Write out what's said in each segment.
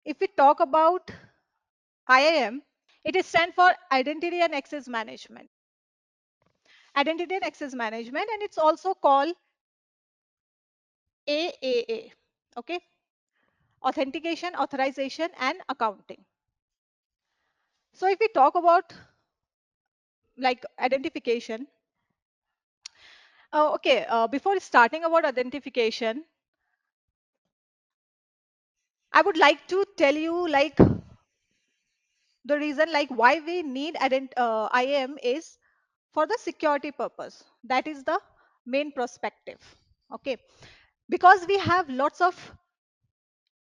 If we talk about IAM, it is stand for Identity and Access Management. Identity and Access Management, and it's also called AAA. Okay, Authentication, Authorization, and Accounting. So if we talk about like identification, okay, before starting about identification, I would like to tell you like the reason like why we need IAM is for the security purpose. That is the main perspective. Okay, because we have lots of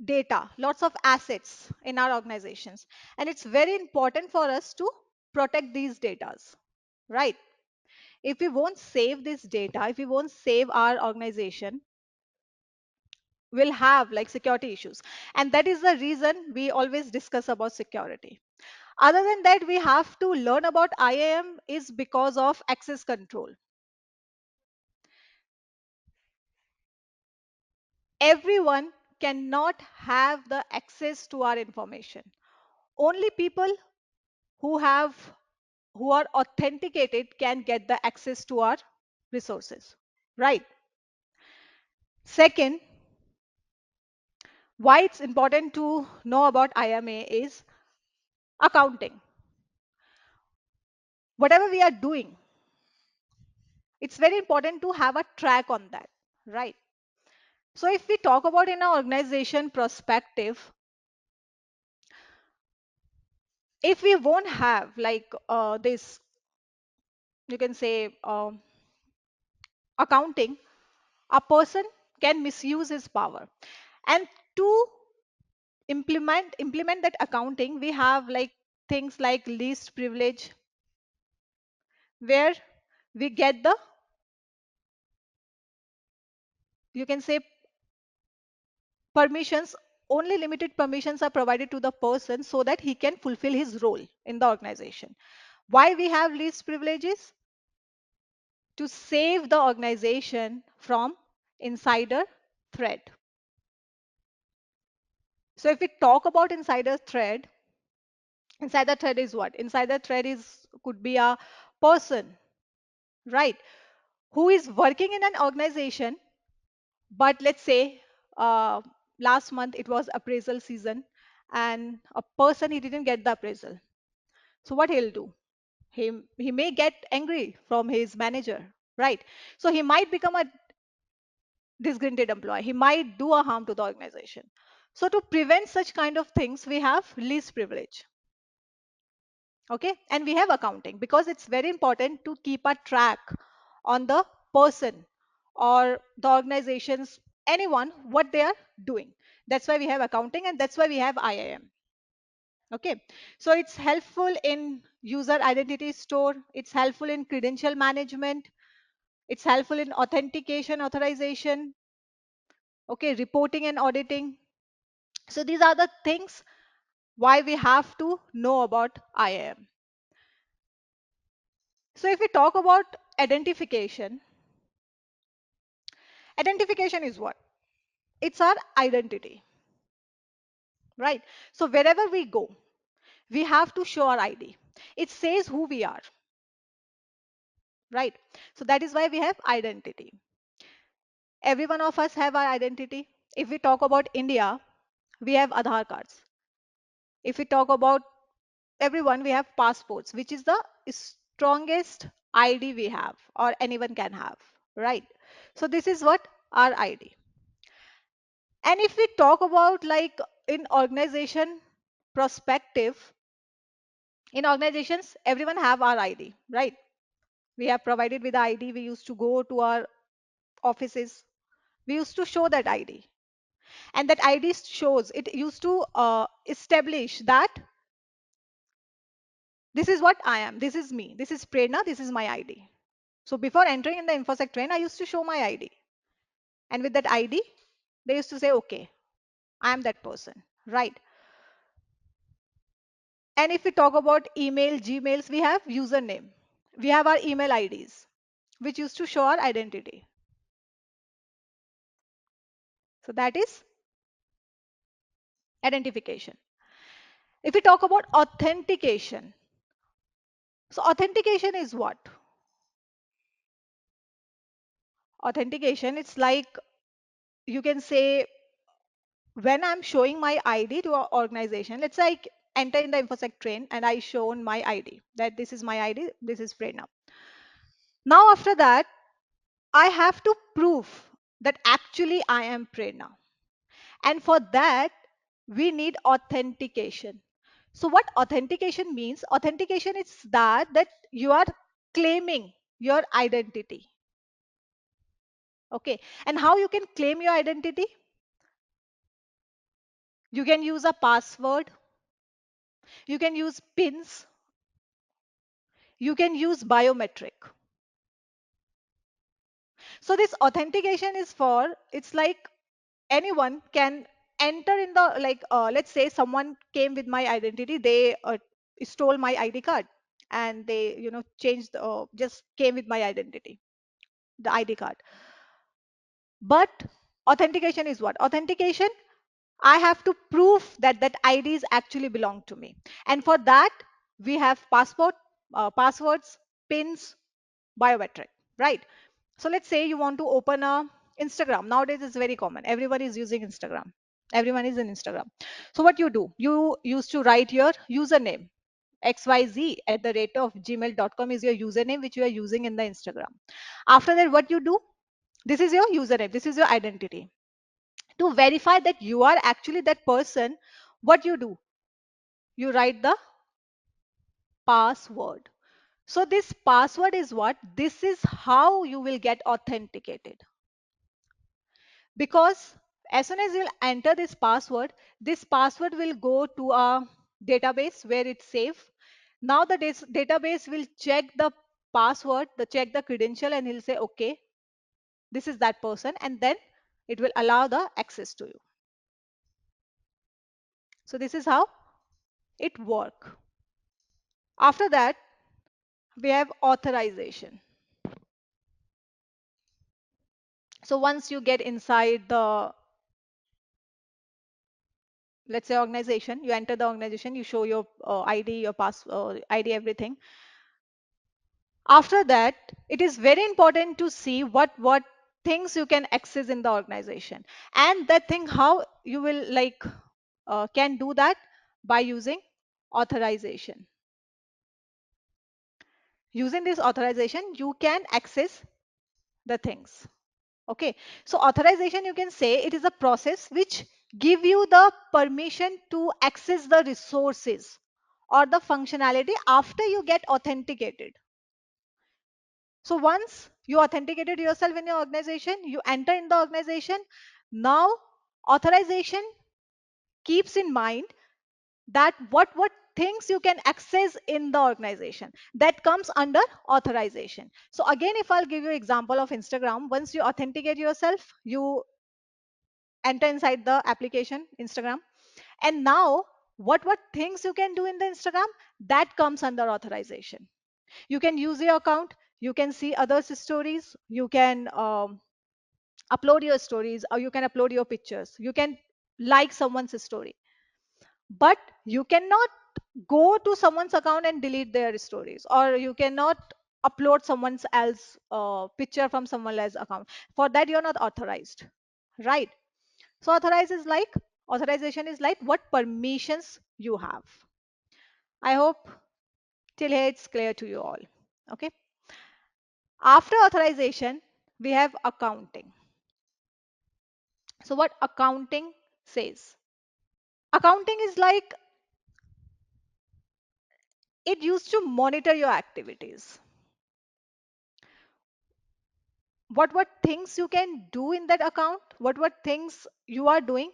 data, lots of assets in our organizations, and it's very important for us to protect these datas, right? If we won't save this data, if we won't save our organization, we'll have like security issues, and that is the reason we always discuss about security. Other than that, we have to learn about IAM is because of access control. Everyone cannot have the access to our information. Only people who have who are authenticated can get the access to our resources, right? Second, why it's important to know about IMA is accounting. Whatever we are doing, it's very important to have a track on that, right? So if we talk about in our organization perspective, if we won't have like this, you can say accounting, a person can misuse his power. And to implement that accounting, we have like things like least privilege, where we get the, you can say, permissions. Only limited permissions are provided to the person so that he can fulfill his role in the organization. Why we have least privileges? To save the organization from insider threat. So if we talk about insider threat is what? Insider threat is could be a person, right, who is working in an organization, but let's say uh, last month it was appraisal season, and a person he didn't get the appraisal. So what he'll do? He may get angry from his manager, right? So he might become a disgruntled employee. He might do a harm to the organization. So to prevent such kind of things, we have least privilege. Okay, and we have accounting because it's very important to keep a track on the person or the organizations, anyone, what they are doing. That's why we have accounting, and that's why we have IAM. Okay, so it's helpful in user identity store, it's helpful in credential management, it's helpful in authentication, authorization, okay, reporting and auditing. So these are the things why we have to know about IAM. So if we talk about identification, identification is what? It's our identity, right? So wherever we go, we have to show our ID. It says who we are, right? So that is why we have identity. Every one of us have our identity. If we talk about India, we have Aadhaar cards. If we talk about everyone, we have passports, which is the strongest ID we have or anyone can have, right? So this is what our ID. And if we talk about like in organization perspective, in organizations, everyone have our ID, right? We have provided with the ID. We used to go to our offices. We used to show that ID. And that ID shows, it used to establish that this is what I am. This is me. This is Prerna. This is my ID. So before entering in the InfosecTrain, I used to show my ID. And with that ID, they used to say, okay, I am that person, right? And if we talk about email, Gmails, we have username. We have our email IDs, which used to show our identity. So that is identification. If we talk about authentication, so authentication is what? Authentication, it's like, you can say, when I'm showing my ID to an organization, let's say I enter in the InfosecTrain and I shown my ID, that this is my ID, this is Prerna. Now after that, I have to prove that actually I am Prerna. And for that, we need authentication. So what authentication means? Authentication is that you are claiming your identity. Okay. And how you can claim your identity? You can use a password, you can use pins, you can use biometric. So this authentication is for, it's like anyone can enter in the, like, let's say someone came with my identity, they stole my ID card, and they, changed, just came with my identity, the ID card. But authentication is what? Authentication, I have to prove that that IDs actually belong to me. And for that, we have passwords, pins, biometric, right? So let's say you want to open a Instagram. Nowadays it's very common. Everyone is using Instagram. Everyone is in Instagram. So what you do, you used to write your username. XYZ at the rate of gmail.com is your username which you are using in the Instagram. After that, what you do, this is your username, this is your identity. To verify that you are actually that person, what you do, you write the password. So this password is what? This is how you will get authenticated. Because as soon as you'll enter this password will go to a database where it's safe. Now the database will check the password, the check the credential, and he'll say, okay, this is that person, and then it will allow the access to you. So this is how it work. After that, we have authorization. So once you get inside the, let's say, organization, you enter the organization, you show your ID, your ID, everything. After that, it is very important to see what things you can access in the organization, and that thing how you will, like, can do that by using authorization. Using this authorization, you can access the things. Okay, so authorization, you can say it is a process which give you the permission to access the resources or the functionality after you get authenticated. So once you authenticated yourself in your organization, you enter in the organization. Now authorization keeps in mind that what things you can access in the organization, that comes under authorization. So again, if I'll give you example of Instagram, once you authenticate yourself, you enter inside the application Instagram, and now what things you can do in the Instagram, that comes under authorization. You can use your account, you can see others stories, you can upload your stories, or you can upload your pictures, you can like someone's story, but you cannot go to someone's account and delete their stories, or you cannot upload someone's else picture from someone else's account. For that, you're not authorized, right? So authorization is like what permissions you have. I hope till here it's clear to you all. Okay. After authorization, we have accounting. So what accounting says? Accounting is like, it used to monitor your activities. What things you can do in that account, what things you are doing,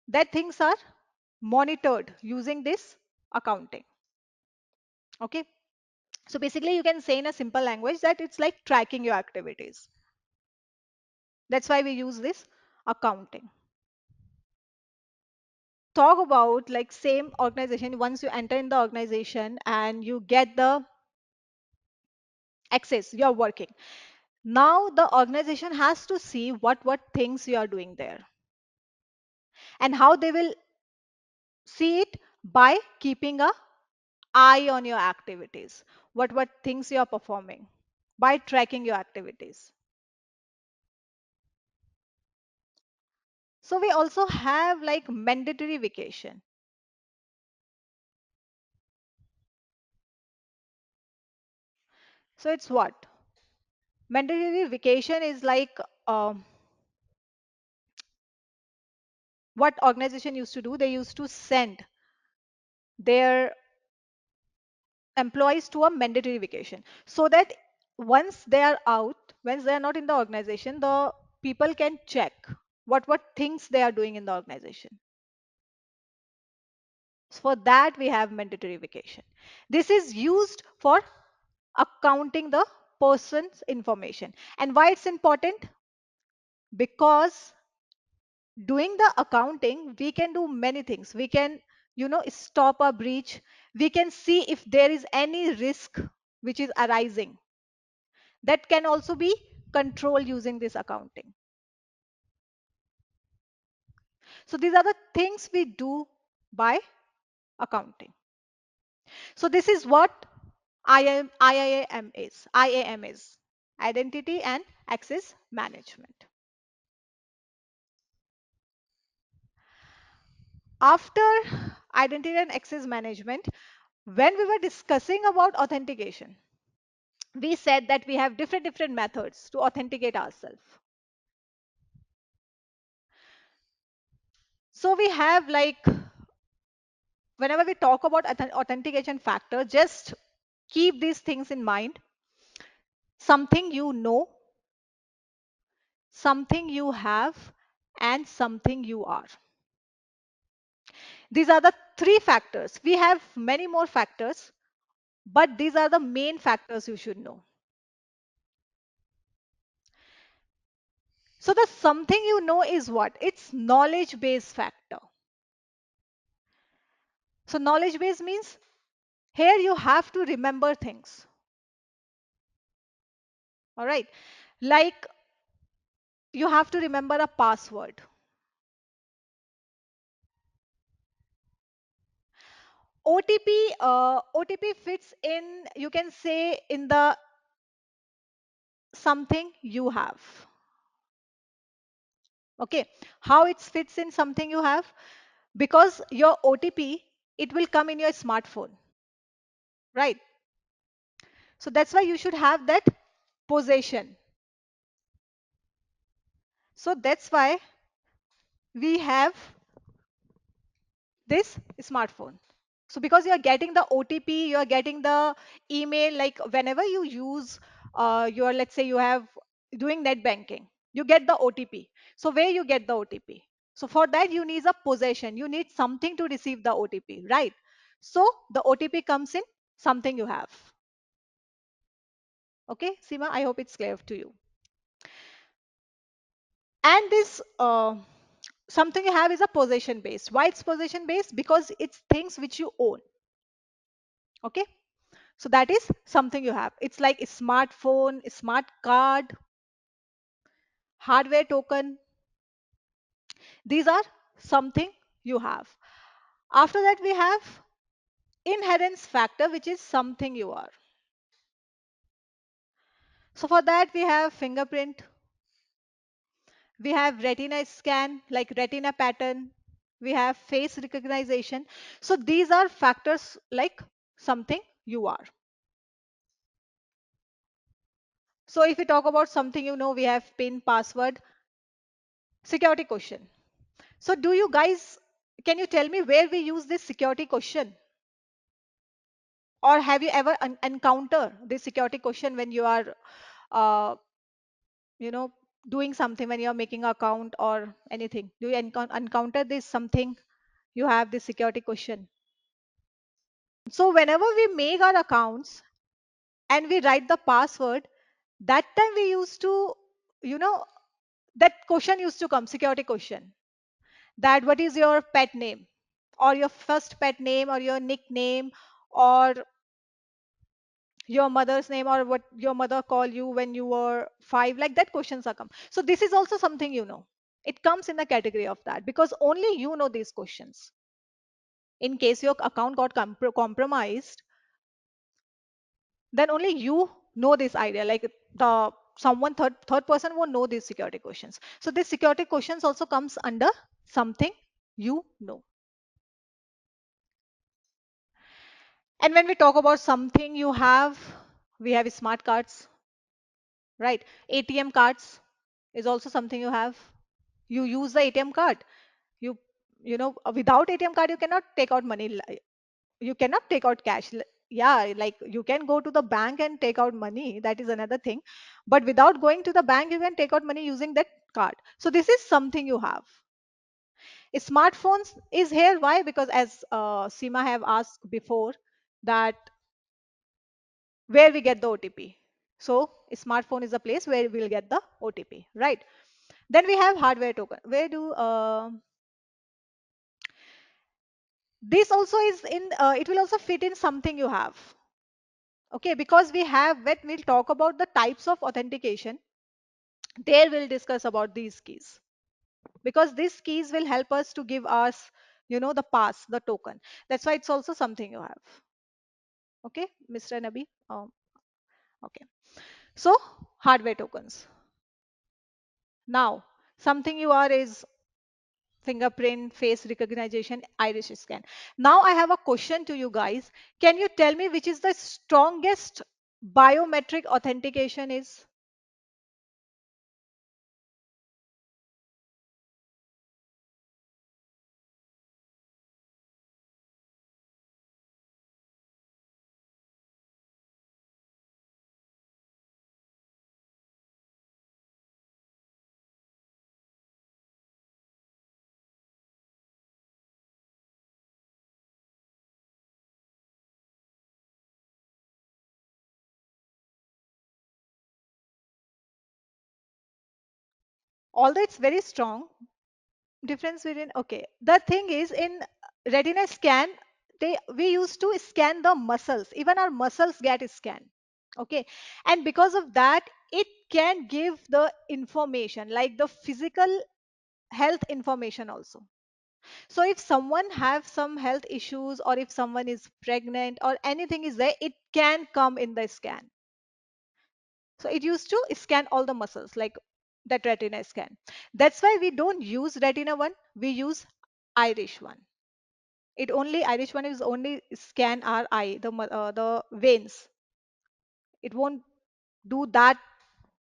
that things are monitored using this accounting. Okay. So basically, you can say in a simple language that it's like tracking your activities. That's why we use this accounting. Talk about, like, same organization, once you enter in the organization and you get the access, you're working. Now the organization has to see what things you are doing there, and how they will See it by keeping a eye on your activities, what things you are performing, by tracking your activities. So we also have like mandatory vacation. So it's what? Mandatory vacation is like what organization used to do. They used to send their employees to a mandatory vacation so that once they are out, once they are not in the organization, the people can check what things they are doing in the organization. So for that we have mandatory vacation. This is used for accounting the person's information. And why it's important? Because doing the accounting, we can do many things. We can, stop a breach. We can see if there is any risk which is arising. That can also be controlled using this accounting. So these are the things we do by accounting. So this is what IAM is identity and access management. After identity and access management, when we were discussing about authentication, we said that we have different methods to authenticate ourselves. So we have like, whenever we talk about authentication factor, just keep these things in mind. Something you know, something you have, and something you are. These are the three factors. We have many more factors, but these are the main factors you should know. So the something you know is what? It's knowledge based factor. So knowledge base means here you have to remember things. All right. Like you have to remember a password. OTP fits in, you can say, in the something you have. Okay. How it fits in something you have? Because your OTP, it will come in your smartphone. Right. So that's why you should have that possession. So that's why we have this smartphone. So because you are getting the OTP, you are getting the email, like whenever you use your, let's say you have doing net banking, you get the OTP. So where you get the OTP? So for that you need a possession. You need something to receive the OTP, right? So the OTP comes in something you have. Okay, Seema, I hope it's clear to you. And this something you have is a possession based. Why it's possession based? Because it's things which you own. Okay. So that is something you have. It's like a smartphone, a smart card, hardware token. These are something you have. After that, we have inherence factor, which is something you are. So for that, we have fingerprint, we have retina scan, like retina pattern, we have face recognition. So these are factors like something you are. So if we talk about something you know, we have PIN, password, security question. So do you guys, can you tell me where we use this security question? Or have you ever encounter this security question when you are, uh, you know, doing something, when you are making an account or anything? Do you encounter this something? You have this security question. So whenever we make our accounts and we write the password, that time we used to, you know, that question used to come, security question. That what is your pet name, or your first pet name, or your nickname, or your mother's name, or what your mother called you when you were 5, like that questions are come. So this is also something you know. It comes in the category of that because only you know these questions. In case your account got compromised, then only you know this idea. Like the someone third person won't know these security questions. So this security questions also comes under something you know. And when we talk about something you have, we have smart cards, right? ATM cards is also something you have. You use the ATM card. You without ATM card you cannot take out money. You cannot take out cash. Yeah, like you can go to the bank and take out money. That is another thing. But without going to the bank, you can take out money using that card. So this is something you have. Smartphones is here. Why? Because as Seema have asked before, that where we get the OTP. So smartphone is a place where we'll get the OTP, right? Then we have hardware token. Where do this also is in? It will also fit in something you have. Okay, because we have when we'll talk about the types of authentication, there we'll discuss about these keys because these keys will help us to give us, the pass, the token. That's why it's also something you have. Okay, Mr. Nabi. Okay. So hardware tokens. Now, something you are is fingerprint, face recognition, iris scan. Now I have a question to you guys. Can you tell me which is the strongest biometric authentication is? Although it's very strong, difference between, okay, the thing is in retina scan, we used to scan the muscles, even our muscles get scanned. Okay, and because of that it can give the information like the physical health information also. So if someone have some health issues or if someone is pregnant or anything is there, it can come in the scan. So it used to scan all the muscles like that retina scan. That's why we don't use retina one, we use irish one. It only irish one is only scan our eye, the veins. It won't do that.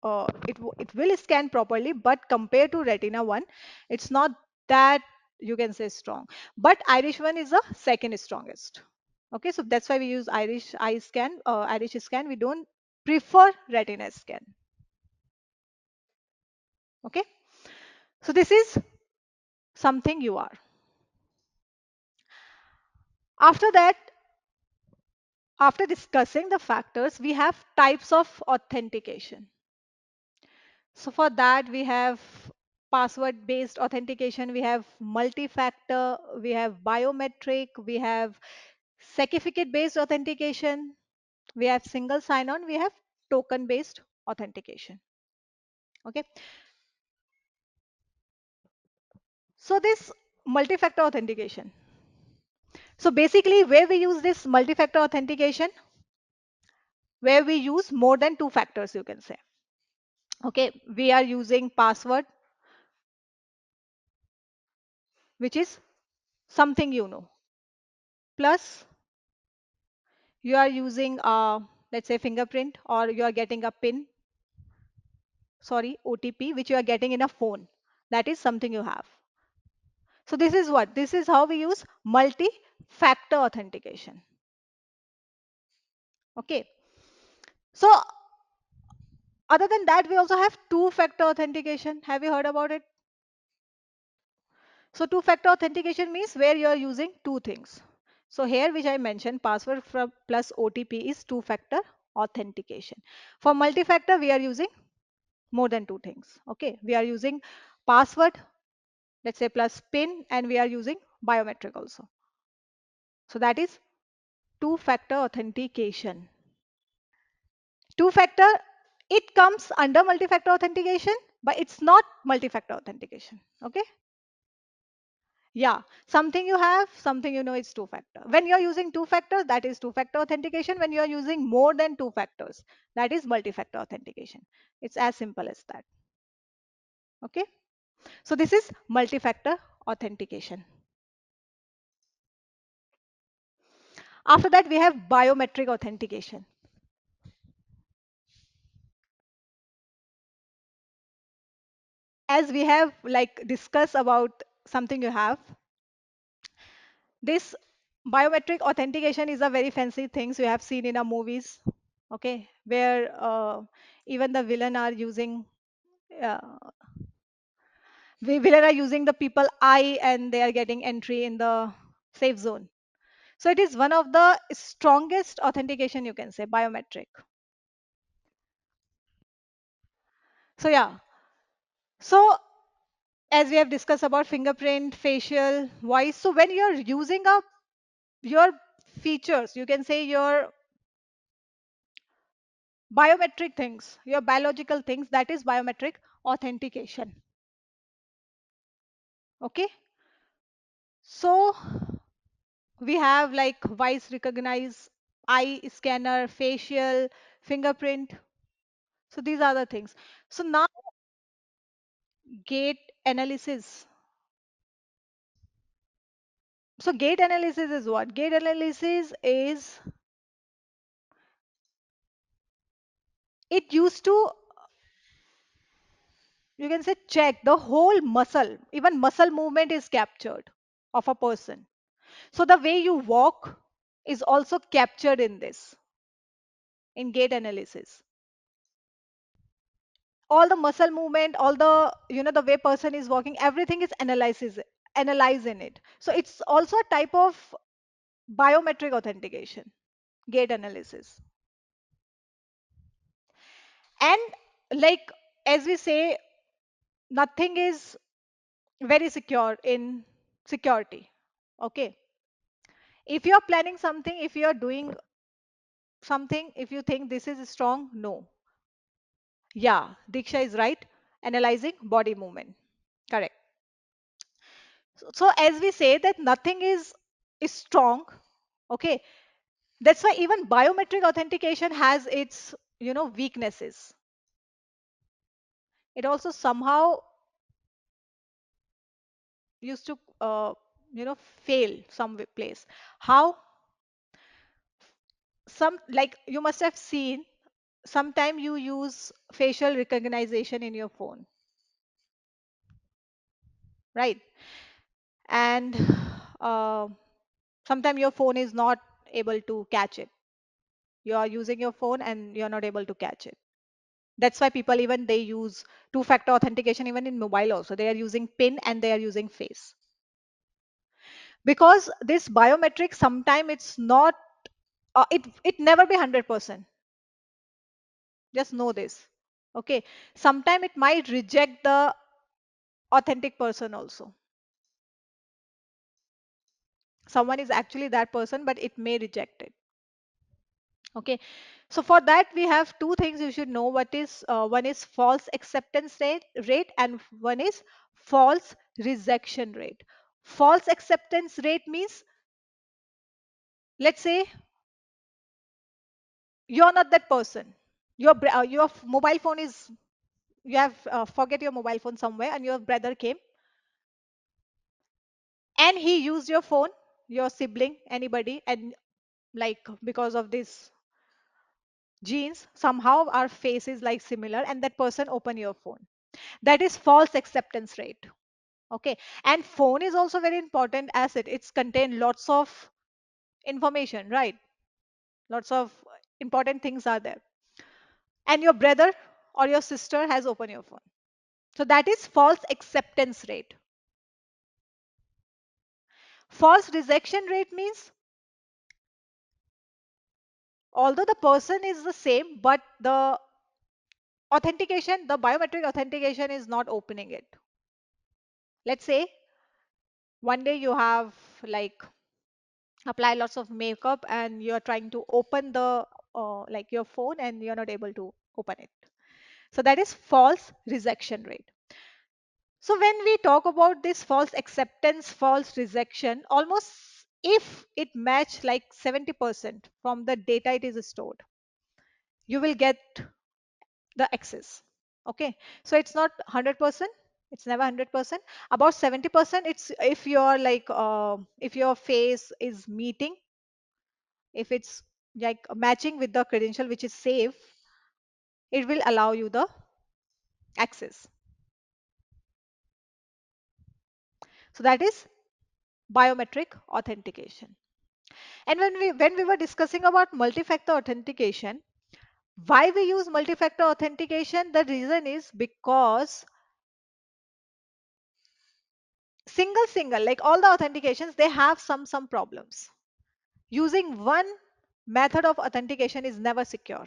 It will scan properly, but compared to retina one, it's not that, you can say, strong. But irish one is the second strongest. Okay, so that's why we use irish scan. We don't prefer retina scan. Okay, so this is something you are. After that, after discussing the factors, we have types of authentication. So for that, we have password based authentication, we have multi-factor, we have biometric, we have certificate based authentication, we have single sign on, we have token based authentication. Okay. So this multi-factor authentication. So basically where we use this multi-factor authentication, where we use more than two factors, you can say. Okay, we are using password, which is something you know, plus you are using let's say fingerprint, or you are getting a pin, sorry, OTP, which you are getting in a phone. That is something you have. So this is what, this is how we use multi-factor authentication. Okay, so other than that we also have two-factor authentication. Have you heard about it? So two-factor authentication means where you are using two things. So here which I mentioned, password plus OTP is two-factor authentication. For multi-factor we are using more than two things. Okay, we are using password, let's say, plus pin, and we are using biometric also. So that is two-factor authentication. Two-factor, it comes under multi-factor authentication, but it's not multi-factor authentication. Okay, Yeah, something you have, something you know is two factor. When you're using two factors, that is two factor authentication. When you're using more than two factors, that is multi factor authentication. It's as simple as that. Okay. So this is multi factor authentication. After that, we have biometric authentication. As we have like discussed about something you have, this biometric authentication is a very fancy things you have seen in our movies. Okay, where even the villain are using uh, villain are using the people eye and they are getting entry in the safe zone. So it is one of the strongest authentication you can say biometric. So yeah, so as we have discussed about fingerprint, facial, voice. So when you're using a your features, you can say your biometric things, your biological things, that is biometric authentication. Okay. So we have like voice recognize, eye scanner, facial, fingerprint. So these are the things. So now gate analysis. So gate analysis is what? Gate analysis is it used to, you can say, check the whole muscle, even muscle movement is captured of a person. So the way you walk is also captured in this, in gait analysis. All the muscle movement, all the, the way person is walking, everything is analyzed in it. So it's also a type of biometric authentication, gait analysis. And like as we say, nothing is very secure in security. Okay. If you're planning something, if you're doing something, if you think this is strong, no. Yeah, Diksha is right. Analyzing body movement. Correct. So as we say that nothing is strong. Okay. That's why even biometric authentication has its, weaknesses. It also somehow used to, fail some place. How? Some, like you must have seen, sometime you use facial recognition in your phone, right? And uh, sometimes your phone is not able to catch it. You are using your phone and you're not able to catch it. That's why people even they use two factor authentication even in mobile also. They are using pin and they are using face. Because this biometric sometime it's not, it never be 100%. Just know this. Okay. Sometime it might reject the authentic person also. Someone is actually that person, but it may reject it. Okay. So for that we have two things you should know. What is one is false acceptance rate and one is false rejection rate. False acceptance rate means, let's say you're not that person. Your mobile phone is, you have forget your mobile phone somewhere and your brother came and he used your phone, your sibling, anybody, and like because of this genes somehow our face is like similar and that person open your phone. That is false acceptance rate. Okay. And phone is also very important asset. It's contain lots of information, right? Lots of important things are there. And your brother or your sister has opened your phone. So that is false acceptance rate. False rejection rate means although the person is the same, but the authentication, the biometric authentication is not opening it. Let's say one day you have like apply lots of makeup and you're trying to open the like your phone and you're not able to open it. So that is false rejection rate. So when we talk about this false acceptance, false rejection, almost if it match like 70% from the data it is stored, you will get the access. Okay. So it's not 100%. It's never 100%. About 70%, it's if you're like, if your face is meeting, if it's like matching with the credential which is safe, it will allow you the access. So that is biometric authentication. And when we were discussing about multi-factor authentication, why we use multi-factor authentication, the reason is because single like all the authentications, they have some problems. Using one method of authentication is never secure.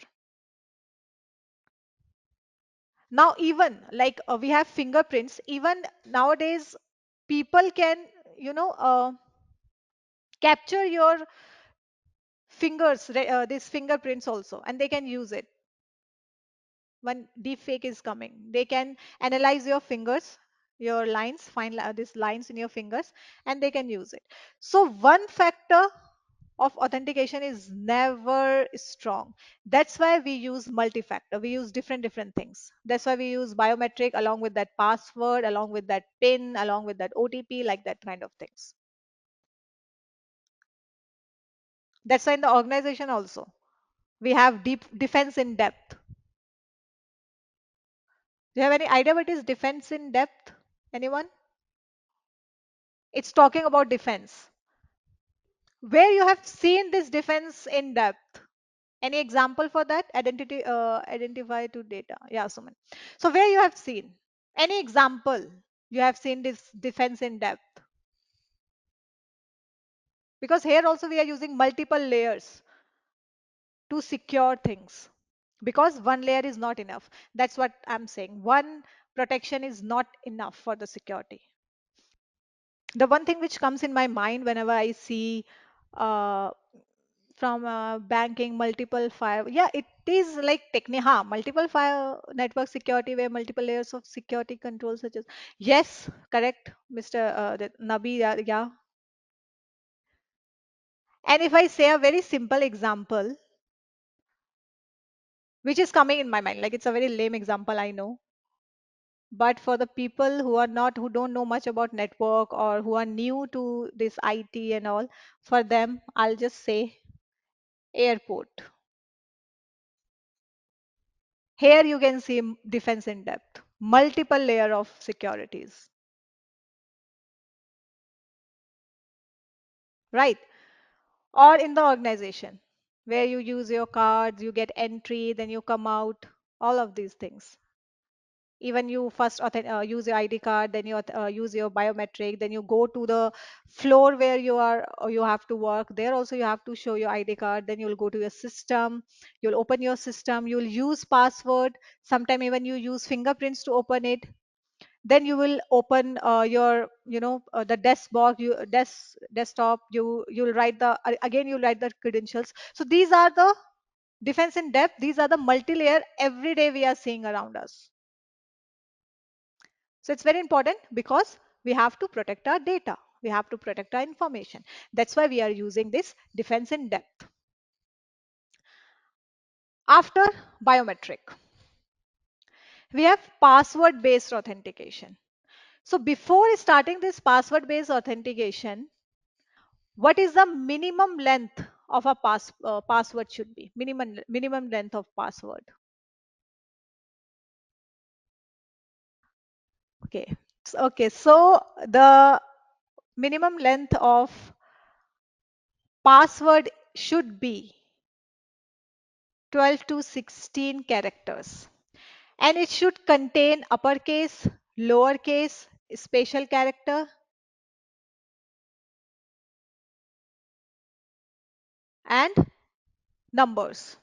Now even like we have fingerprints, even nowadays people can, you know, capture your fingers, these fingerprints also, and they can use it. When deepfake is coming, they can analyze your fingers, your lines, find these lines in your fingers, and they can use it. So one factor of authentication is never strong. That's why we use multi-factor. We use different things. That's why we use biometric along with that password, along with that pin, along with that OTP, like that kind of things. That's why in the organization also we have deep defense in depth. Do you have any idea what is defense in depth? Anyone? It's talking about defense. Where you have seen this defense in depth? Any example for that? Identify to data. Yeah, Suman. So where you have seen? Any example you have seen this defense in depth? Because here also we are using multiple layers to secure things. Because one layer is not enough. That's what I'm saying. One protection is not enough for the security. The one thing which comes in my mind whenever I see uh, from banking multiple fire, yeah, it is like multiple fire network security where multiple layers of security control such as, yes, correct, Mr. Nabi, yeah, yeah. And if I say a very simple example which is coming in my mind, like it's a very lame example, I know, but for the people who are not, who don't know much about network or who are new to this IT and all, for them I'll just say airport. Here you can see defense in depth, multiple layer of securities, right? Or in the organization where you use your cards, you get entry, then you come out, all of these things. Even you first use your ID card, then you use your biometric, then you go to the floor where you are, or you have to work. There also you have to show your ID card, then you'll go to your system, you'll open your system, you'll use password, sometime even you use fingerprints to open it. Then you will open your, the desk box, desktop, you'll write the again you'll write the credentials. So these are the defense in depth, these are the multi-layer every day we are seeing around us. So it's very important because we have to protect our data, we have to protect our information. That's why we are using this defense in depth. After biometric, we have password based authentication. So before starting this password based authentication, what is the minimum length of a password should be? Minimum length of password. Okay. Okay. So the minimum length of password should be 12 to 16 characters, and it should contain uppercase, lowercase, special character, and numbers.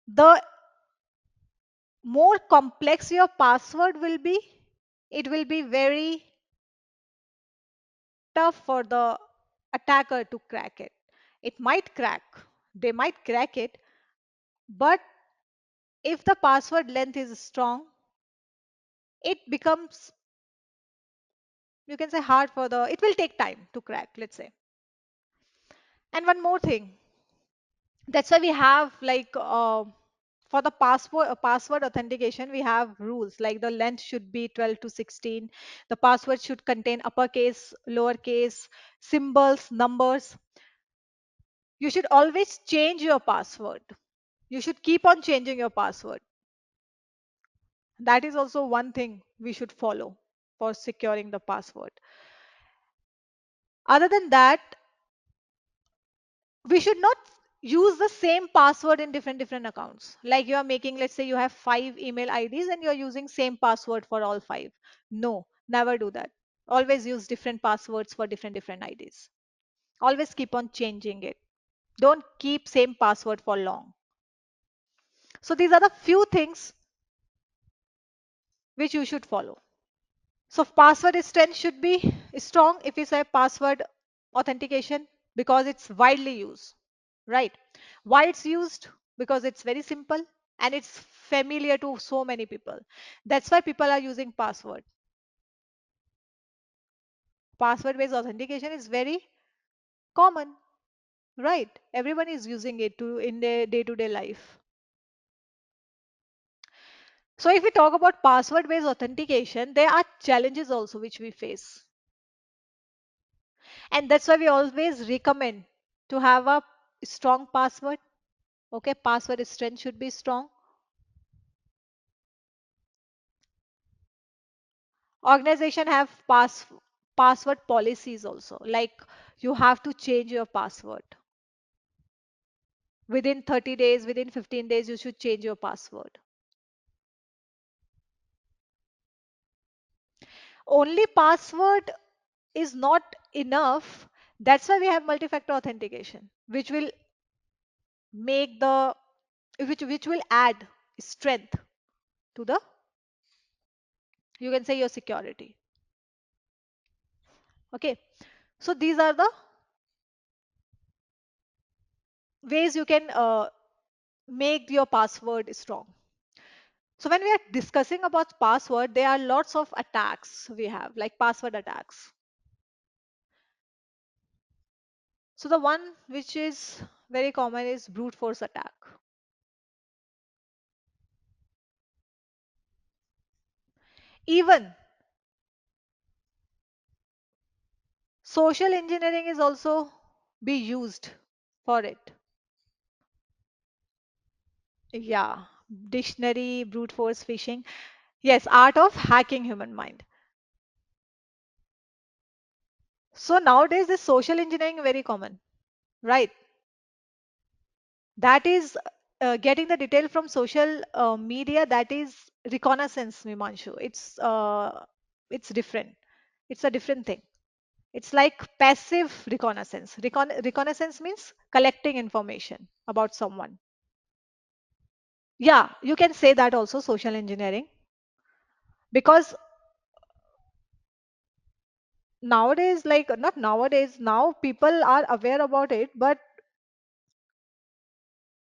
The more complex your password will be, it will be very tough for the attacker to crack it. It might crack, they might crack it, but if the password length is strong, it becomes, you can say, hard for the, it will take time to crack, let's say. And one more thing, that's why we have like for the password authentication we have rules like the length should be 12 to 16, the password should contain uppercase, lowercase, symbols, numbers. You should always change your password. You should keep on changing your password. That is also one thing we should follow for securing the password. Other than that, we should not use the same password in different accounts. Like you are making, let's say you have 5 email IDs and you are using same password for all 5. No, never do that. Always use different passwords for different IDs. Always keep on changing it. Don't keep same password for long. So these are the few things which you should follow. So password strength should be strong if you say password authentication because it's widely used, right? Why it's used? Because it's very simple and it's familiar to so many people. That's why people are using password. Password based authentication is very common, right? Everyone is using it to in their day-to-day life. So if we talk about password based authentication, there are challenges also which we face. And that's why we always recommend to have a strong password. Okay, password strength should be strong. Organization have password policies also. Like you have to change your password within 30 days, within 15 days. You should change your password. Only password is not enough. That's why we have multi-factor authentication, which will make the which will add strength to the, you can say, your security. Okay, so these are the ways you can make your password strong. So when we are discussing about password, there are lots of attacks we have, like password attacks. So the one which is very common is brute force attack. Even social engineering is also be used for it. Yeah, dictionary, brute force phishing. Yes, art of hacking human mind. So nowadays this social engineering very common, right? That is getting the detail from social media. That is reconnaissance, Mimanshu. It's different. It's a different thing. It's like passive reconnaissance. Reconnaissance means collecting information about someone. Yeah, you can say that also, social engineering, because nowadays, like not nowadays, now people are aware about it, but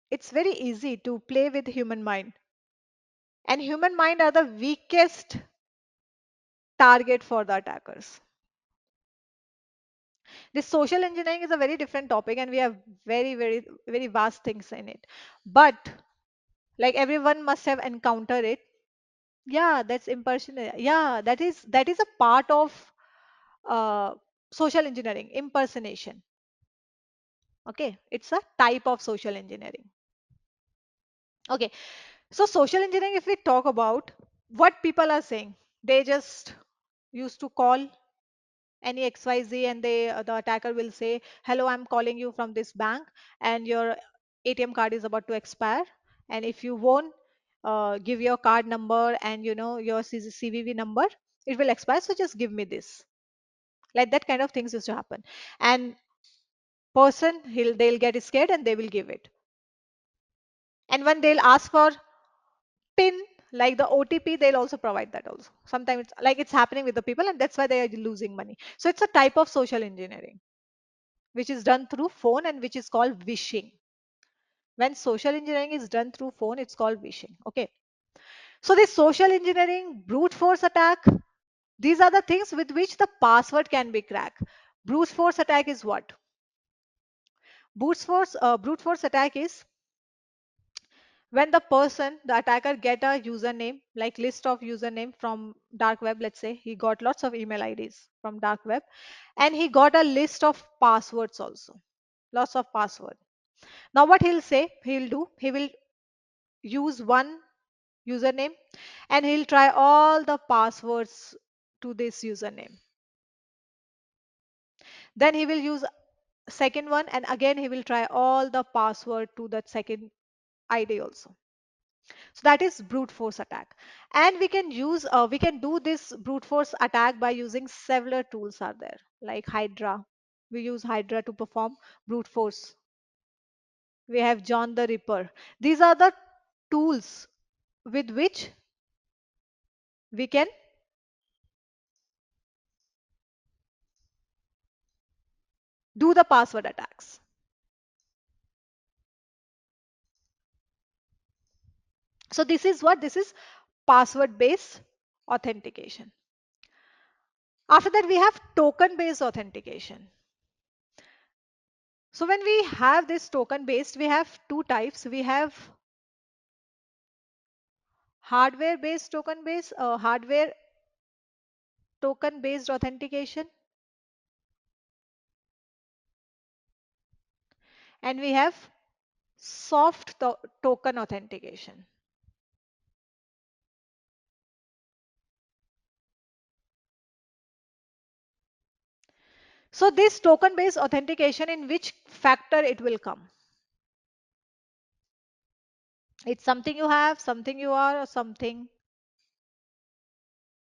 it's very easy to play with human mind, and human mind are the weakest target for the attackers. This social engineering is a very different topic and we have very vast things in it, but like everyone must have encountered it. Yeah, that's impersonation. Yeah, that is a part of uh, social engineering, impersonation. Okay, it's a type of social engineering. Okay, so social engineering, if we talk about what people are saying, they just used to call any XYZ and the attacker will say, hello, I'm calling you from this bank and your ATM card is about to expire, and if you won't give your card number and your CVV number, it will expire, so just give me this. Like that kind of things used to happen, and person they'll get scared and they will give it. And when they'll ask for pin, like the OTP, they'll also provide that also. Sometimes it's like it's happening with the people and that's why they are losing money. So it's a type of social engineering which is done through phone and which is called wishing. When social engineering is done through phone, it's called wishing. Okay. So this social engineering, brute force attack, these are the things with which the password can be cracked. Brute force attack is what? Brute force attack is when the attacker get a username, like list of username from dark web. Let's say he got lots of email IDs from dark web, and he got a list of passwords also, lots of password. Now what he'll do, he will use one username and he'll try all the passwords to this username. Then he will use second one, and again he will try all the password to that second ID also. So that is brute force attack. And we can do this brute force attack by using several tools are there, like Hydra. We use Hydra to perform brute force. We have John the Ripper. These are the tools with which we can do the password attacks. So this is password based authentication. After that, we have token based authentication. So when we have this token based, we have two types. We have hardware token based authentication, and we have token authentication. So this token based authentication, in which factor it will come? It's something you have, something you are, or something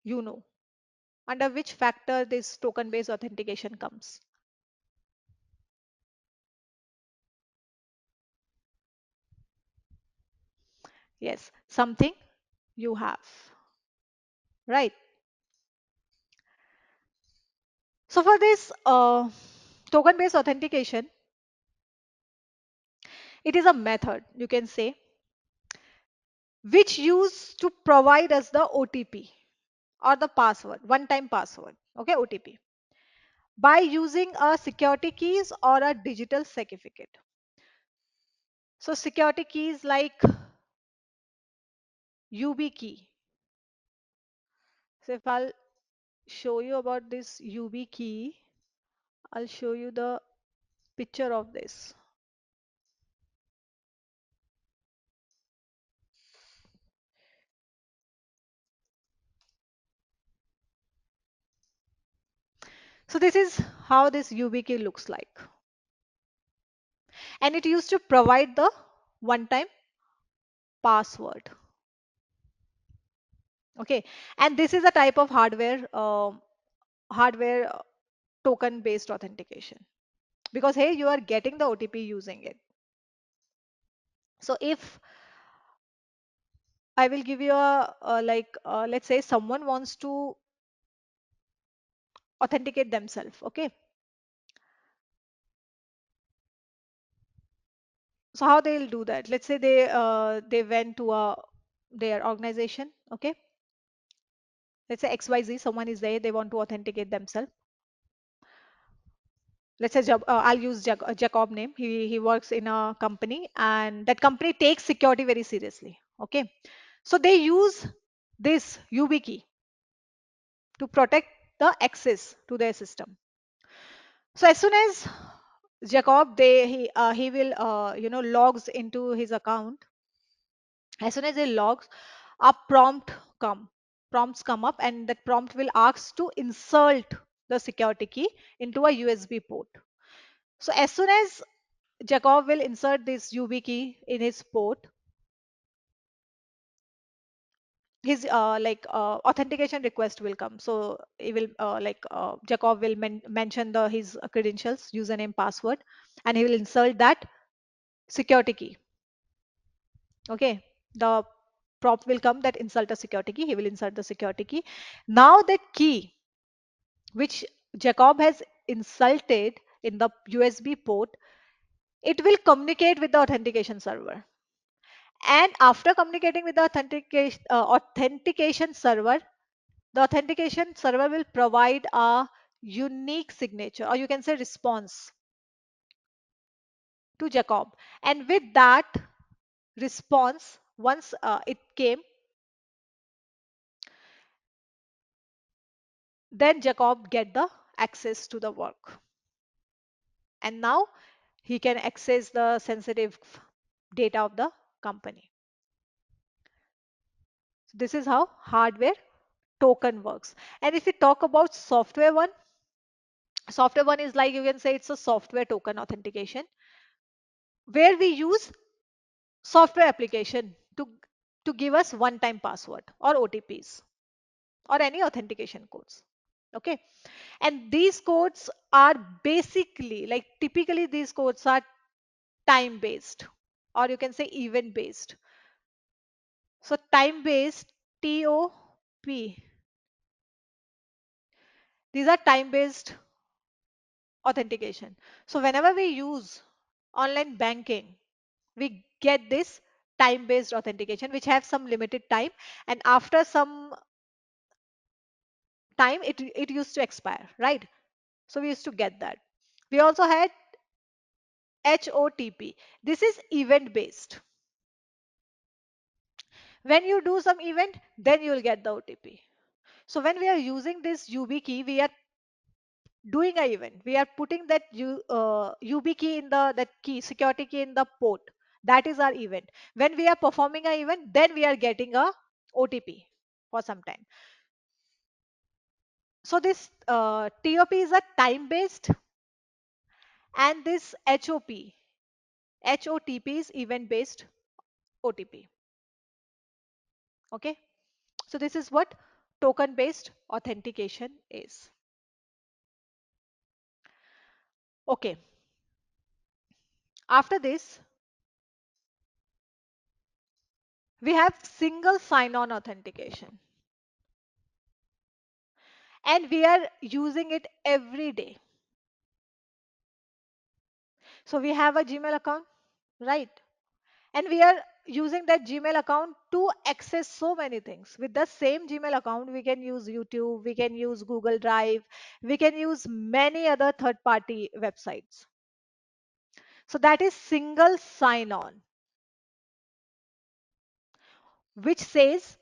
you know. Under which factor this token based authentication comes? Yes, something you have, right? So for this token based authentication, it is a method, you can say, which used to provide us the OTP or the password, one time password, okay, OTP, by using a security keys or a digital certificate. So security keys like UB key. So if I'll show you about this UB key, I'll show you the picture of this. So this is how this UB key looks like. And it used to provide the one time password. Okay, and this is a type of hardware token based authentication, because hey, you are getting the OTP using it. So if I will give you let's say someone wants to authenticate themselves. Okay, so how they'll do that? Let's say they went to their organization. Okay, let's say XYZ, someone is there, they want to authenticate themselves. Let's say I'll use Jacob name. He works in a company, and that company takes security very seriously. Okay, so they use this UB key to protect the access to their system. So as soon as Jacob he will logs into his account. As soon as he logs, a prompts come up, and that prompt will ask to insert the security key into a USB port. So as soon as Jacob will insert this UB key in his port, his authentication request will come. So he will Jacob will mention the his credentials, username, password, and he will insert that security key. Okay, the prompt will come that insert a security key. He will insert the security key. Now that key which Jacob has inserted in the USB port, it will communicate with the authentication server, And after communicating with the authentication server, the authentication server will provide a unique signature, or you can say response, to Jacob. And with that response, once it came, then Jacob get the access to the work. And now he can access the sensitive data of the company. So this is how hardware token works. And if we talk about software one is like, you can say it's a software token authentication, where we use software application to give us one time password or OTPs or any authentication codes. Okay. And these codes are basically, like, typically these codes are time based, or you can say event based. So time based, TOP, these are time based authentication. So whenever we use online banking, we get this time based authentication which have some limited time, and after some time it used to expire, right? So we used to get that. We also had HOTP. This is event based. When you do some event, then you will get the OTP. So when we are using this UB key, we are doing a event. We are putting that UB key in the that key security key in the port. That is our event. When we are performing a event, then we are getting a OTP for some time. So this TOP is a time based, and this HOTP is event based OTP. Okay. So this is what token based authentication is. Okay. After this, we have single sign on authentication, and we are using it every day. So we have a Gmail account, right? And we are using that Gmail account to access so many things. With the same Gmail account, we can use YouTube, we can use Google Drive, we can use many other third party websites. So that is single sign on, which says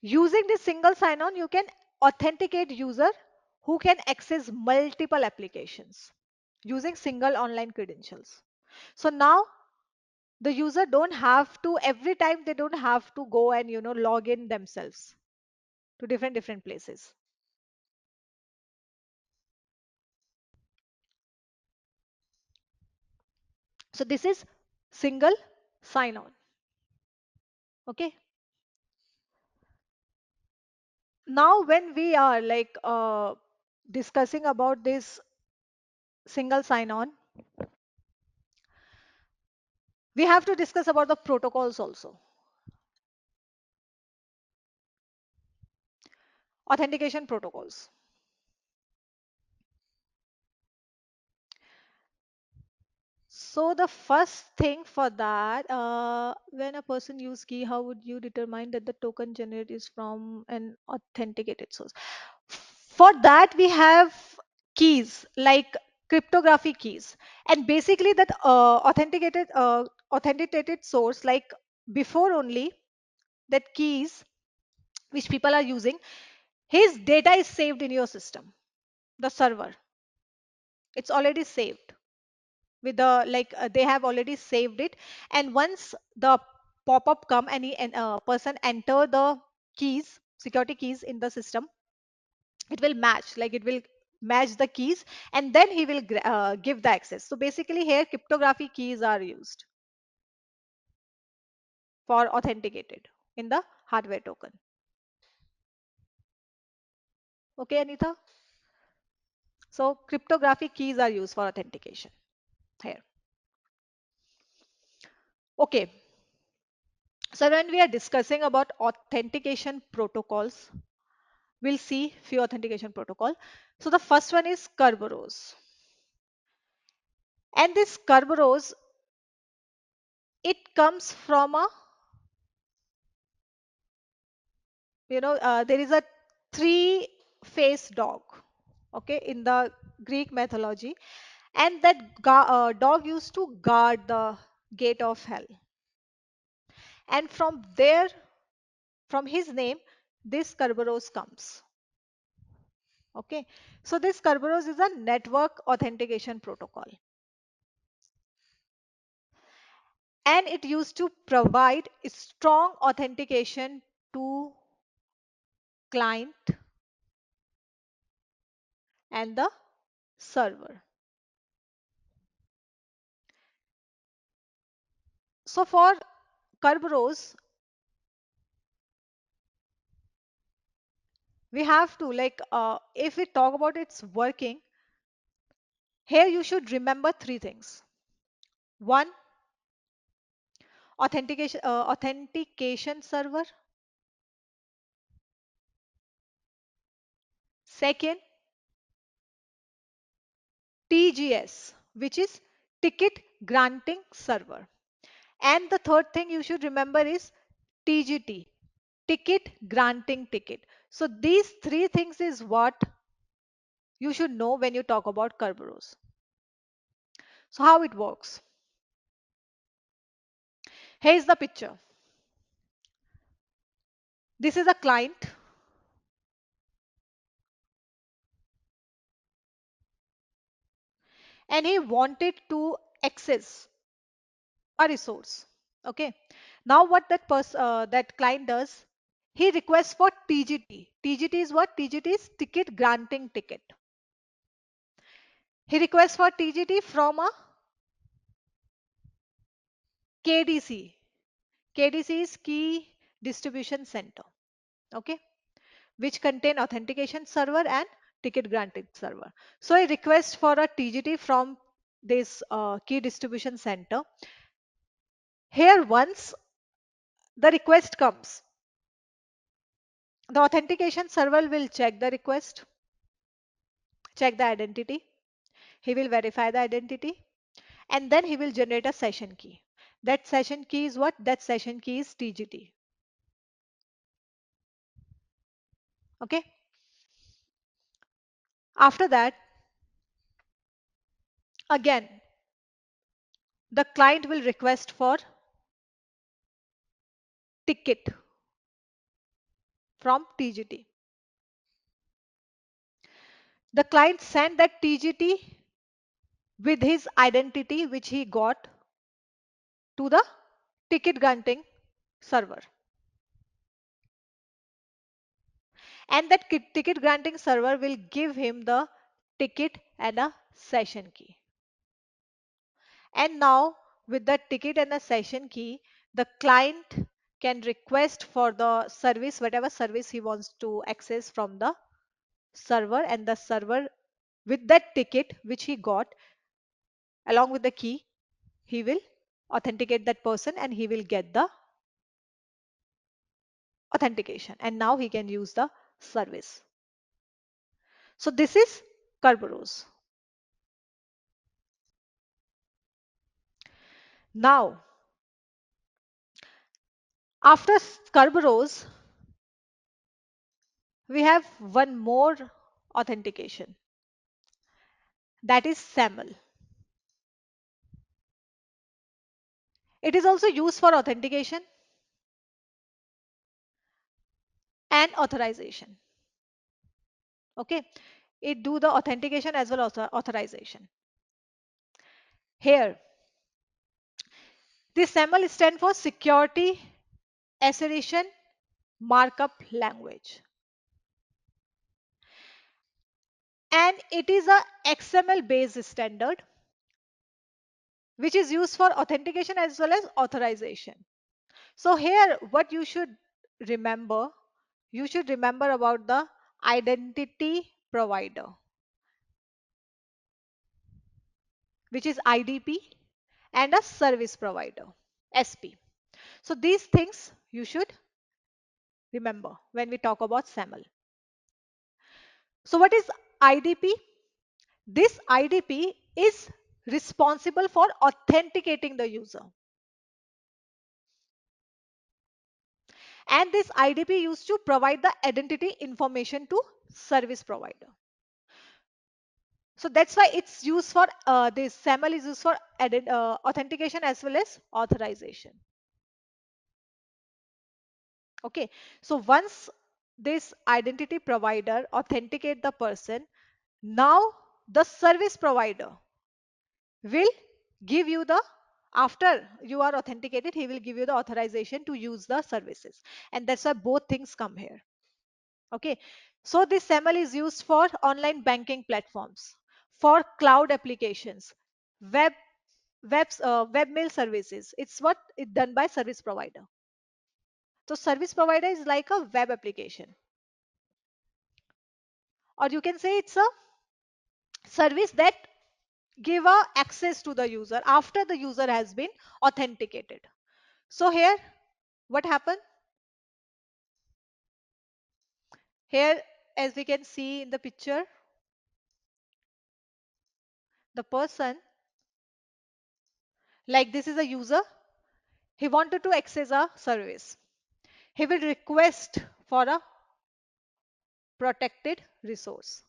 using this single sign on, you can authenticate user who can access multiple applications using single online credentials. So now the user don't have to, every time they don't have to go and log in themselves to different places. So this is single sign on. Okay. Now when we are like discussing about this single sign on, we have to discuss about the protocols also. Authentication protocols. So the first thing for that, when a person use key, how would you determine that the token generated is from an authenticated source? For that, we have keys like cryptography keys, and basically that authenticated source, like before only that keys which people are using, his data is saved in your system, the server. It's already saved with the like they have already saved it, and once the pop-up come, any person enter the keys, security keys in the system, it will match, like it will match the keys, and then he will give the access. So basically here cryptography keys are used for authenticated in the hardware token. Okay, Anita. So cryptography keys are used for authentication here. Okay. So when we are discussing about authentication protocols, we'll see few authentication protocol. So the first one is Kerberos. And this Kerberos It comes from a, there is a three faced dog, okay, in the Greek mythology. And that dog used to guard the gate of hell. And from there, from his name, this Kerberos comes. Okay. So this Kerberos is a network authentication protocol. And it used to provide strong authentication to client and the server. So for Kerberos, we have to like if we talk about its working, here you should remember three things. One, authentication server. Second, TGS, which is ticket granting server. And the third thing you should remember is TGT, ticket granting ticket. So these three things is what you should know when you talk about Kerberos. So how it works? Here's the picture. This is a client and he wanted to access a resource. Okay. Now what that client does, he requests for TGT. TGT is what? TGT is ticket granting ticket. He requests for TGT from a KDC. KDC is key distribution center. Okay. Which contain authentication server and ticket granting server. So he requests for a TGT from this key distribution center. Here once the request comes, the authentication server will check the request, check the identity. He will verify the identity and then he will generate a session key. That session key is what? That session key is TGT. Okay. After that, again, the client will request for ticket from TGT. The client sent that TGT with his identity which he got to the ticket granting server. And that ticket granting server will give him the ticket and a session key. And now with the ticket and the session key, the client can request for the service, whatever service he wants to access from the server, and the server with that ticket which he got along with the key, he will authenticate that person and he will get the authentication. And now he can use the service. So this is Kerberos. Now, after Kerberos, we have one more authentication, that is SAML. It is also used for authentication and authorization. Okay, it do the authentication as well as authorization. Here, this SAML stand for Security Assertion Markup Language, and it is a XML based standard which is used for authentication as well as authorization. So here what remember, you should remember about the identity provider, which is IDP, and a service provider, SP. So these things you should remember when we talk about SAML. So what is IDP? This IDP is responsible for authenticating the user. And this IDP used to provide the identity information to service provider. So that's why it's used for this SAML is used for authentication as well as authorization. Okay, so once this identity provider authenticate the person, now the service provider will give you the, after you are authenticated, he will give you the authorization to use the services. And that's why both things come here. Okay, so this SAML is used for online banking platforms, for cloud applications, web webmail services. It's what is done by service provider. So service provider is like a web application, or you can say it's a service that give a access to the user after the user has been authenticated. So here what happened? Here, as we can see in the picture, the person, like this is a user, he wanted to access a service. He will request for a protected resource.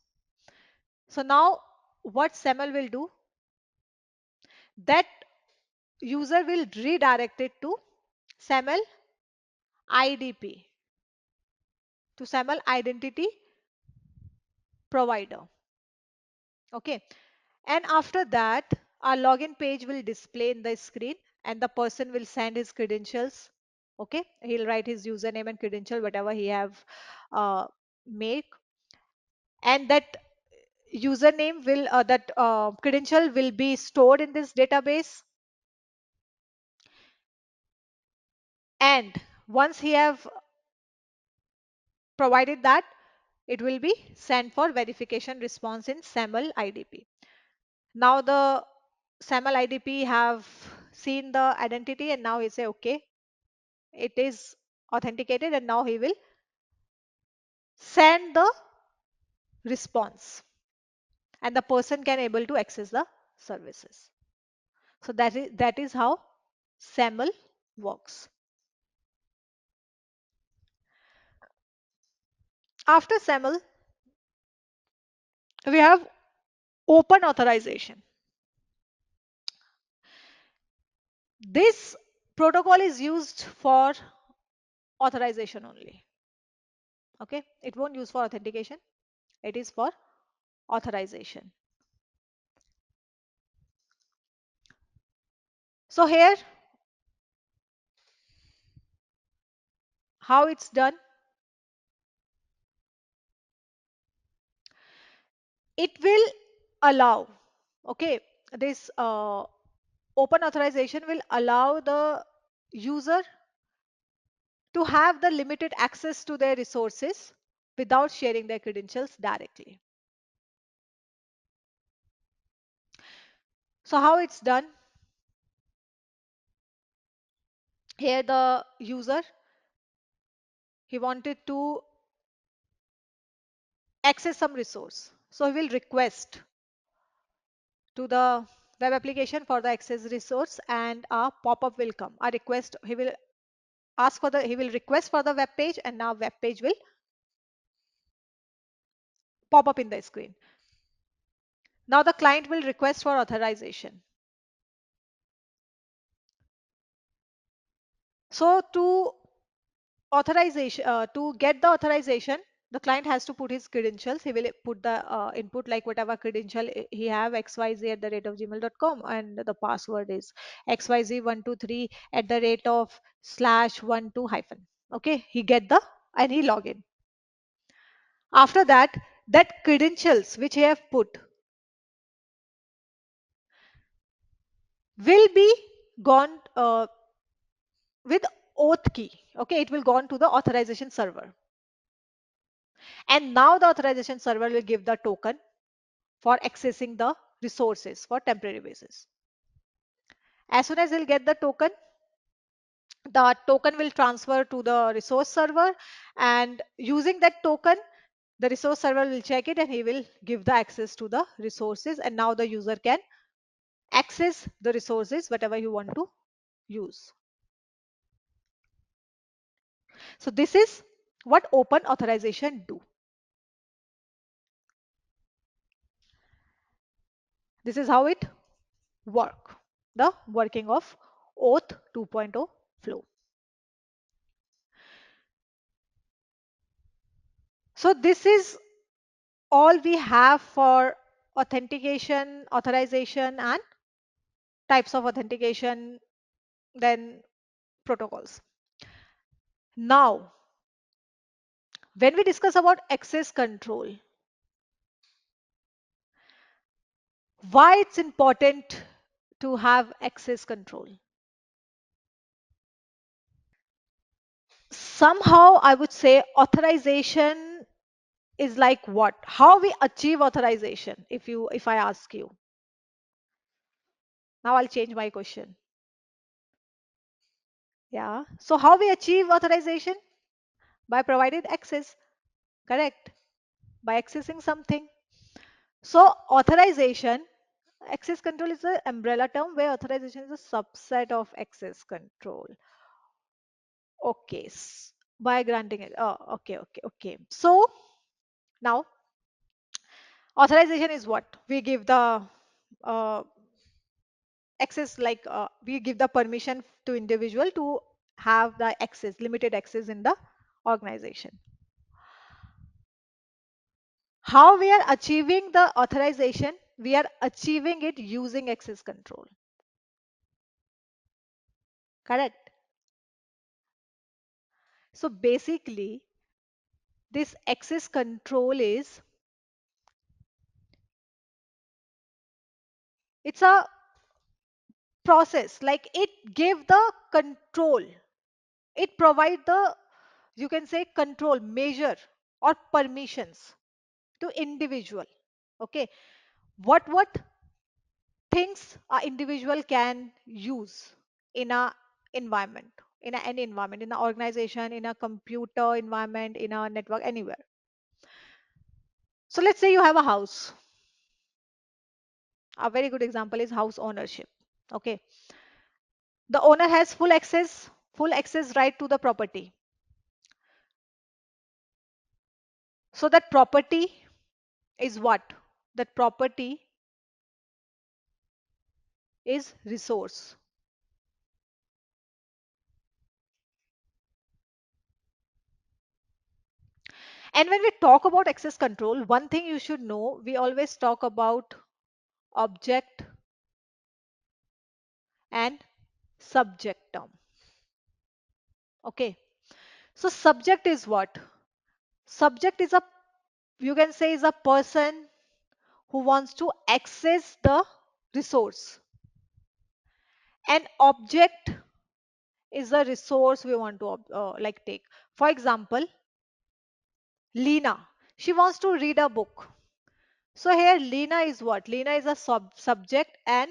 So now what SAML will do, that user will redirect it to SAML IDP, to SAML identity provider. Okay. And after that, our login page will display in the screen and the person will send his credentials. Okay. He'll write his username and credential, whatever he have made. And that username will, that credential will be stored in this database. And once he have provided that, it will be sent for verification response in SAML IDP. Now the SAML IDP have seen the identity and now he say, okay, it is authenticated, and now he will send the response and the person can able to access the services. So that is how SAML works. After SAML, we have open authorization. This protocol is used for authorization only. Okay, it won't use for authentication, it is for authorization. So here how it's done, it will allow, okay, this open authorization will allow the user to have the limited access to their resources without sharing their credentials directly. So how it's done, here the user, he wanted to access some resource, so he will request to the web application for the access resource and a pop-up will come, a request, he will ask for the, he will request for the web page and now web page will pop up in the screen. Now the client will request for authorization. So to authorization, to get the authorization, the client has to put his credentials. He will put the input like whatever credential he have, xyz at the rate of gmail.com, and the password is xyz123 at the rate of slash 12 hyphen. Okay, he get the, and he log in. After that, that credentials which he have put will be gone with auth key. Okay, it will go on to the authorization server, and now the authorization server will give the token for accessing the resources for temporary basis. As soon as he'll get the token will transfer to the resource server, and using that token, the resource server will check it and he will give the access to the resources, and now the user can access the resources whatever you want to use. So this is what open authorization do. This is how it work. The working of OAuth 2.0 flow. So this is all we have for authentication, authorization, and types of authentication, then protocols. Now, when we discuss about access control, why it's important to have access control? Somehow I would say authorization is like what? How we achieve authorization, if I ask you. Now I'll change my question. Yeah. So how we achieve authorization? By provided access, correct? By accessing something. So authorization, access control is an umbrella term where authorization is a subset of access control. Okay. By granting it. Oh, okay, okay, okay. So now authorization is what? We give the uh, access, like we give the permission to individual to have the access, limited access in the organization. How we are achieving the authorization? We are achieving it using access control. Correct. So basically, this access control is, it's a process, like it give the control. It provide the, you can say, control measure or permissions to individual. Okay. What things a individual can use in a environment, in any environment, in an organization, in a computer environment, in a network, anywhere. So let's say you have a house. A very good example is house ownership. Okay. The owner has full access right to the property. So that property is what? That property is resource. And when we talk about access control, one thing you should know, we always talk about object and subject term. Okay. So subject is what? Subject is a, you can say, is a person who wants to access the resource. An object is a resource we want to like take. For example, Lena, she wants to read a book. So here Lena is what? Lena is a subject and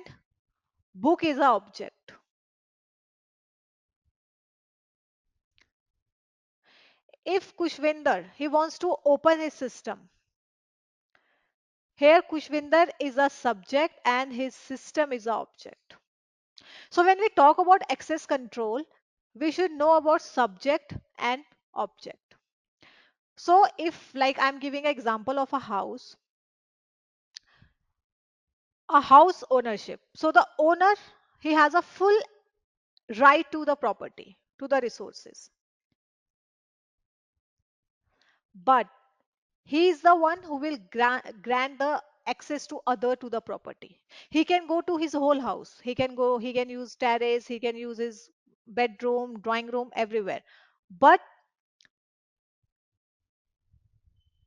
book is a object. If Kushvinder, he wants to open his system. Here Kushvinder is a subject and his system is an object. So when we talk about access control, we should know about subject and object. So if, like, I'm giving an example of a house ownership. So the owner, he has a full right to the property, to the resources. But he is the one who will grant the access to other to the property. He can go to his whole house. He can use terrace, he can use his bedroom, drawing room, everywhere. But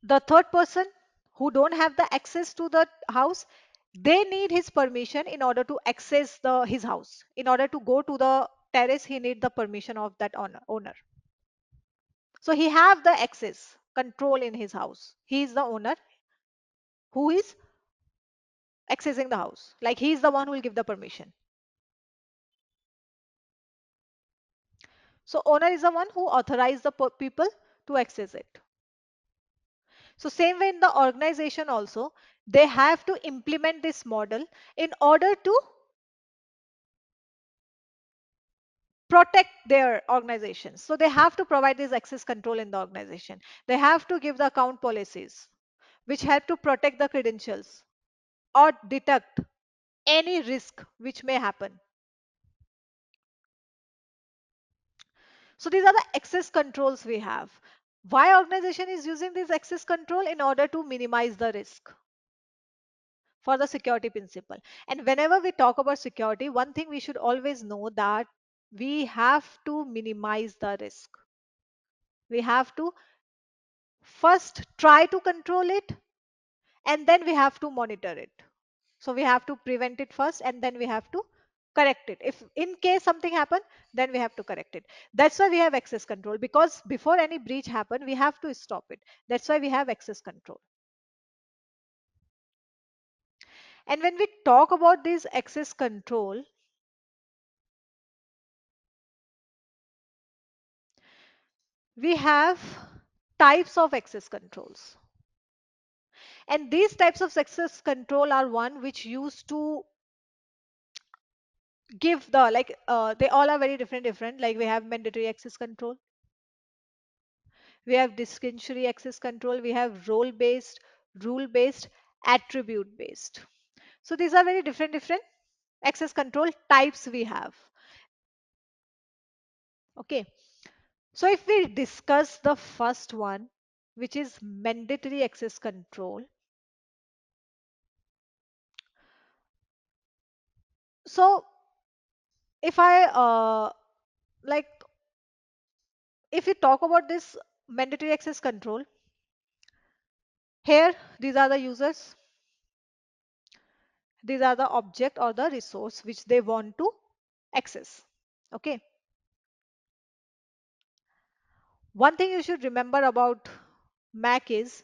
the third person who don't have the access to the house, they need his permission in order to access his house. In order to go to the terrace, he need the permission of that owner. So he have the access control in his house. He is the owner who is accessing the house. Like he is the one who will give the permission. So owner is the one who authorized the people to access it. So same way in the organization also, they have to implement this model in order to protect their organizations. So they have to provide this access control in the organization. They have to give the account policies which help to protect the credentials or detect any risk which may happen. So these are the access controls we have. Why organization is using this access control? In order to minimize the risk for the security principle. And whenever we talk about security, one thing we should always know that we have to minimize the risk. We have to first try to control it, and then we have to monitor it. So we have to prevent it first, and then we have to correct it. If in case something happen, then we have to correct it. That's why we have access control, because before any breach happen, we have to stop it. That's why we have access control. And when we talk about this access control, we have types of access controls. And these types of access control are one which used to give the they all are very different. Like we have mandatory access control, we have discretionary access control, we have role based, rule based, attribute based. So these are very different access control types we have. Okay, so if we discuss the first one, which is mandatory access control. So if I like if you talk about this mandatory access control, here these are the users, these are the object or the resource which they want to access. Okay, one thing you should remember about Mac is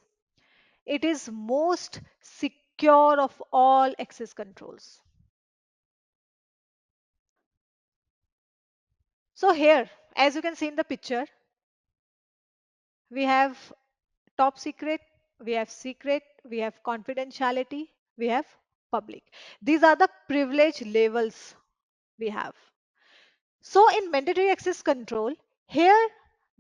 it is most secure of all access controls. So here, as you can see in the picture, we have top secret, we have secret, we have confidentiality, we have public. These are the privilege levels we have. So in mandatory access control, here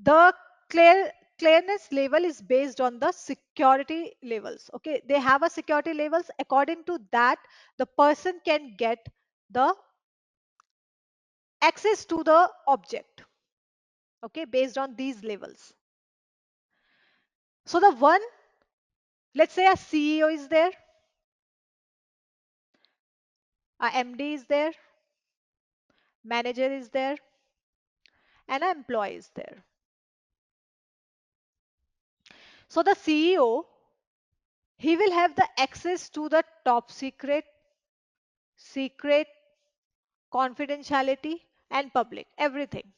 the clearness level is based on the security levels. Okay, they have a security levels. According to that, the person can get the access to the object. Okay, based on these levels. So the one, let's say a CEO is there, a MD is there, manager is there, and an employee is there. So the CEO, he will have the access to the top secret, secret, confidentiality, and public, everything.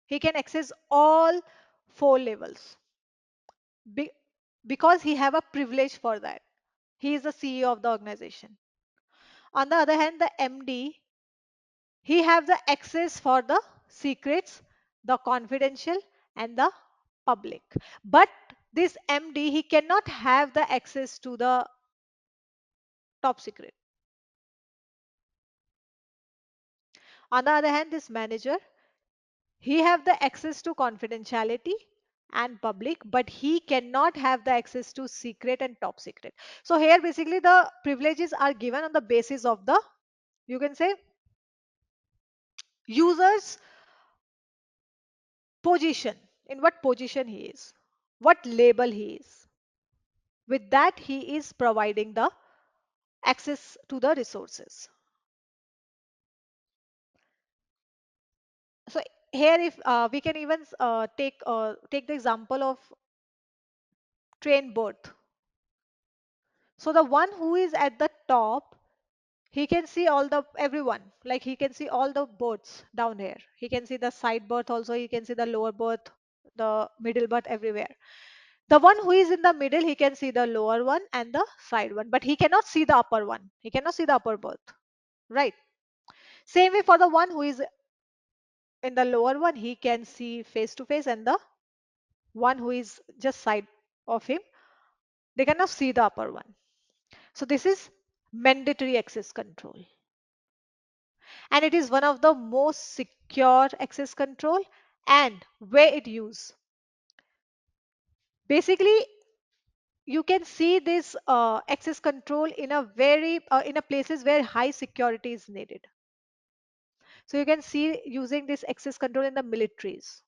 He can access all four levels be- because he have a privilege for that. He is the CEO of the organization. On the other hand, the MD, he have the access for the secrets, the confidential, and the public. But this MD, he cannot have the access to the top secret. On the other hand, this manager, he have the access to confidentiality and public, but he cannot have the access to secret and top secret. So here basically the privileges are given on the basis of the, you can say, user's position, in what position he is, what label he is. With that, he is providing the access to the resources. So here, if we can even take the example of train berth. So the one who is at the top, he can see all the everyone, like he can see all the berths down here. He can see the side berth also, he can see the lower berth, the middle berth, everywhere. The one who is in the middle, he can see the lower one and the side one, but he cannot see the upper one. He cannot see the upper berth, right? Same way for the one who is in the lower one, he can see face to face, and the one who is just side of him, they cannot see the upper one. So this is mandatory access control. and it is one of the most secure access control. And where it use, basically you can see this access control in a very in a places where high security is needed. So you can see using this access control in the militaries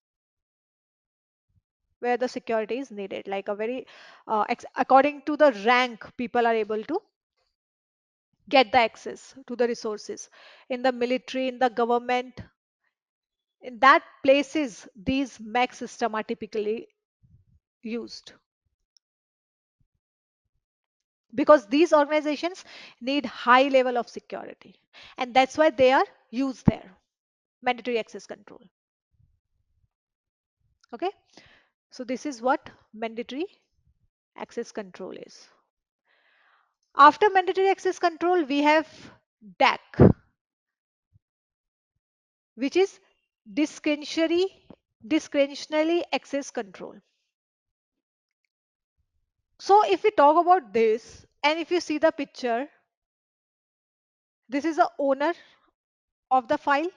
where the security is needed, like a very according to the rank people are able to get the access to the resources in the military, in the government. In that places these mac system are typically used because these organizations need high level of security, and that's why they are used there. Mandatory access control. Okay, so this is what mandatory access control is. After mandatory access control we have DAC, which is discretionary access control. So if we talk about this, and if you see the picture, this is the owner of the file,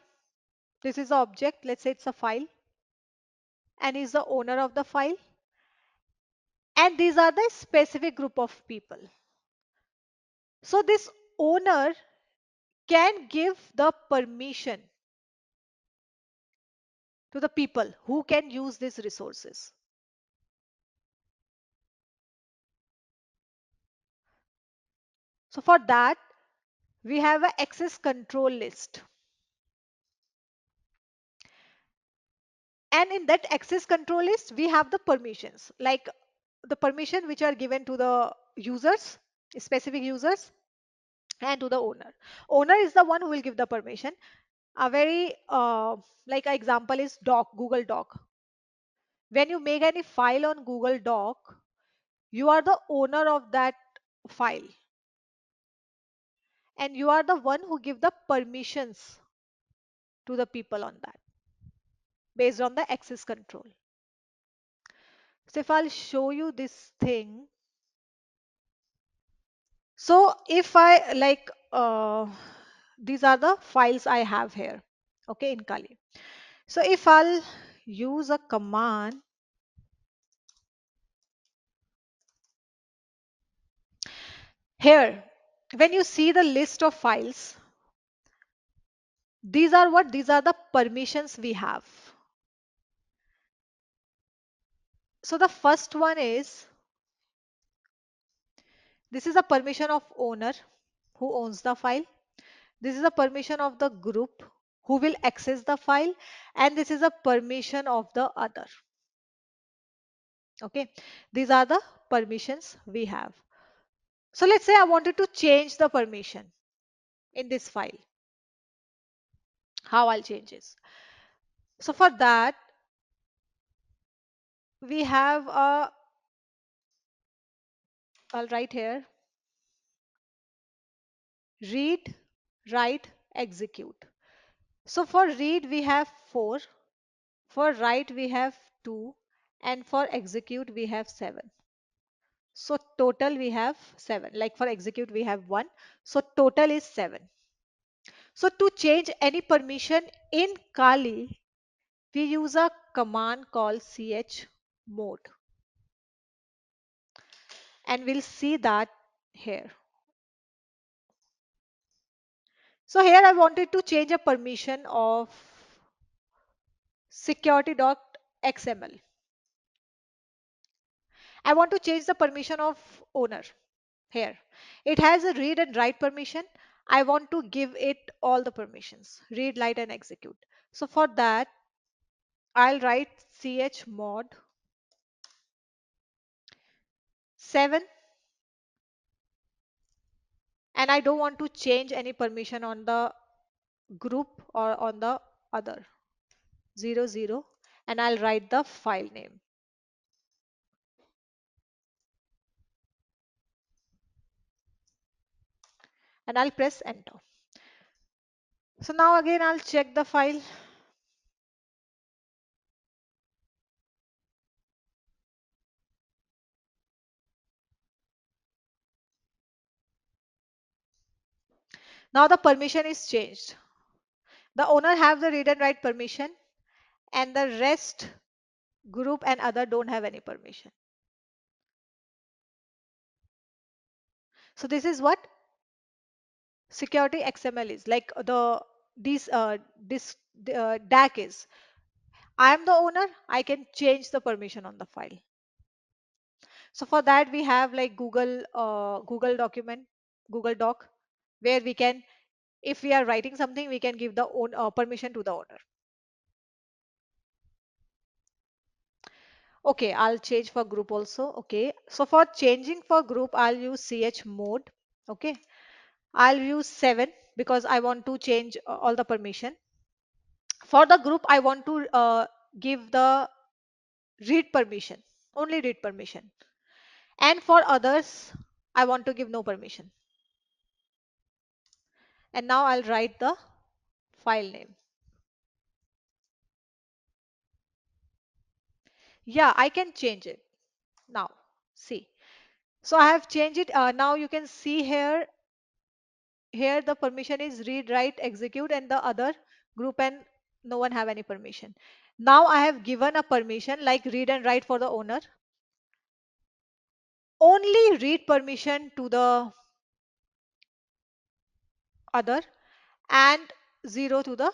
this is the object, let's say it's a file, and is the owner of the file, and these are the specific group of people. So this owner can give the permission to the people who can use these resources. So for that we have an access control list, and in that access control list we have the permissions, like the permission which are given to the users, specific users, and to the owner. Owner is the one who will give the permission. A very like an example is doc, Google Doc. When you make any file on Google Doc, you are the owner of that file, and you are the one who give the permissions to the people on that based on the access control. So if I'll show you this thing, so if I like these are the files I have here, okay, in Kali. So if I'll use a command here, when you see the list of files, these are what? These are the permissions we have. So the first one is, this is a permission of owner who owns the file. This is a permission of the group who will access the file, and this is a permission of the other. Okay, these are the permissions we have. So let's say I wanted to change the permission in this file. How I'll change this? So for that, we have a, I'll write here, read, write, execute. So for read we have 4, for write we have 2, and for execute we have 7. So total we have 7. Like for execute we have 1. So total is 7. So to change any permission in Kali, we use a command called chmod, and we'll see that here. So here I wanted to change a permission of security.xml. I want to change the permission of owner here. It has a read and write permission. I want to give it all the permissions, read, write, and execute. So for that, I'll write chmod 7, and I don't want to change any permission on the group or on the other 00, and I'll write the file name, and I'll press enter. So now again I'll check the file. Now the permission is changed. The owner have the read and write permission, and the rest group and other don't have any permission. So this is what security XML is like. This DAC is. I am the owner. I can change the permission on the file. So for that we have like Google document, Google Doc, where we can, if we are writing something, we can give the own permission to the owner. Okay, I'll change for group also. Okay, so for changing for group, I'll use ch mode. Okay, I'll use 7 because I want to change all the permission. For the group, I want to give the read permission, only read permission. And for others, I want to give no permission. And now I'll write the file name. Yeah, I can change it now. See, so I have changed it. Now you can see here, here the permission is read, write, execute, and the other group and no one have any permission. Now I have given a permission like read and write for the owner. Only read permission to the other and 0 to the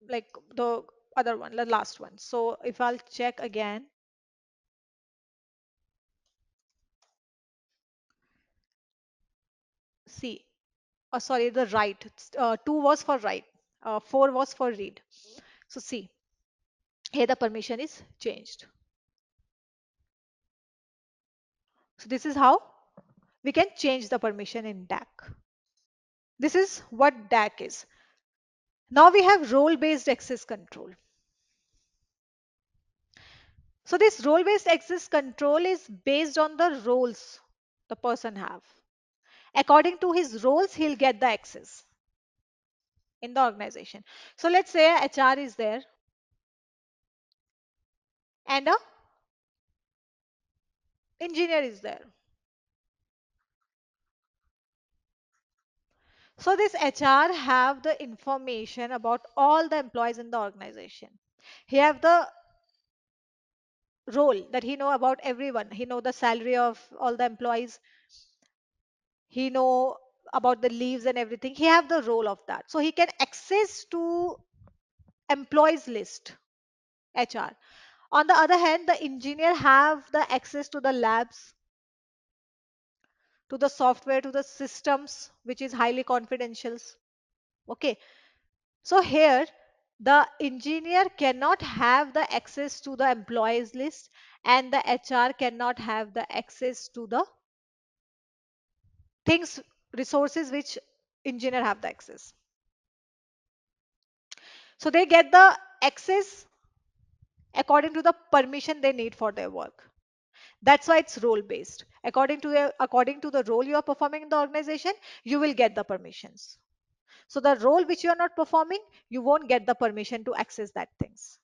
like the other one, the last one. So if I'll check again, see, sorry, the write, 2 was for write, 4 was for read. So see, here the permission is changed. So this is how we can change the permission in DAC. This is what DAC is. Now we have role-based access control. So this role-based access control is based on the roles the person have. According to his roles, he'll get the access in the organization. So let's say HR is there and a engineer is there. So this HR have the information about all the employees in the organization. He have the role that he know about everyone. He know the salary of all the employees. He know about the leaves and everything. He have the role of that. So he can access to employees list, HR. On the other hand, the engineer have the access to the labs, to the software, to the systems, which is highly confidential. Okay. So here the engineer cannot have the access to the employees list and the HR cannot have the access to the things, resources which engineer have the access. So they get the access according to the permission they need for their work. That's why it's role based. According to the role you are performing in the organization, you will get the permissions. So the role which you are not performing, you won't get the permission to access that things.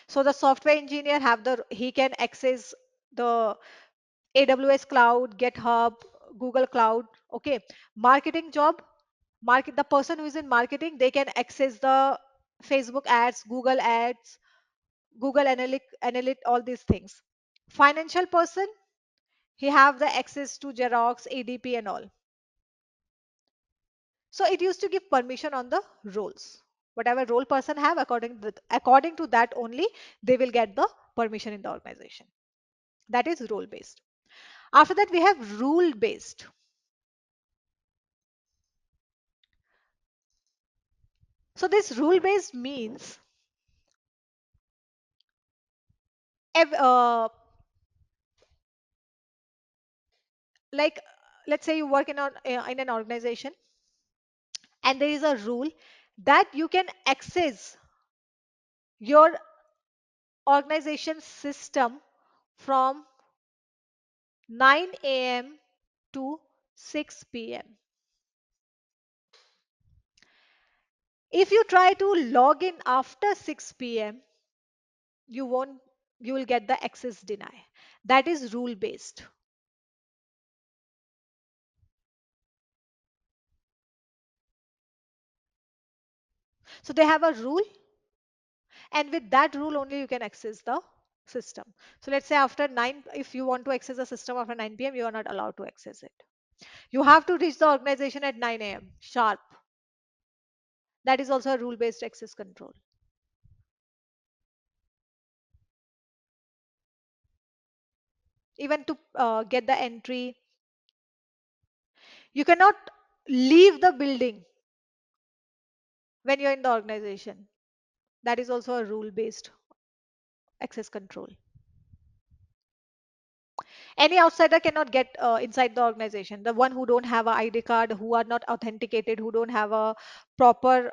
So the software engineer have the, he can access the AWS cloud, GitHub, Google cloud. Okay. Marketing job, market, the person who is in marketing, they can access the Facebook ads, Google ads, Google analytic, all these things. Financial person, he have the access to Xerox, ADP and all. So it used to give permission on the roles. Whatever role person have, according to that only, they will get the permission in the organization. That is role based. After that, we have rule based. So this rule based means, ev- uh, like let's say you work in an organization and there is a rule that you can access your organization system from 9 a.m. to 6 p.m. If you try to log in after 6 p.m., you won't, you will get the access deny. That is rule based. So they have a rule, and with that rule only you can access the system. So let's say after 9, if you want to access the system after 9 p.m., you are not allowed to access it. You have to reach the organization at 9 a.m. sharp. That is also a rule based access control. Even to get the entry, you cannot leave the building when you're in the organization. That is also a rule based access control. Any outsider cannot get inside the organization. The one who don't have a ID card, who are not authenticated, who don't have a proper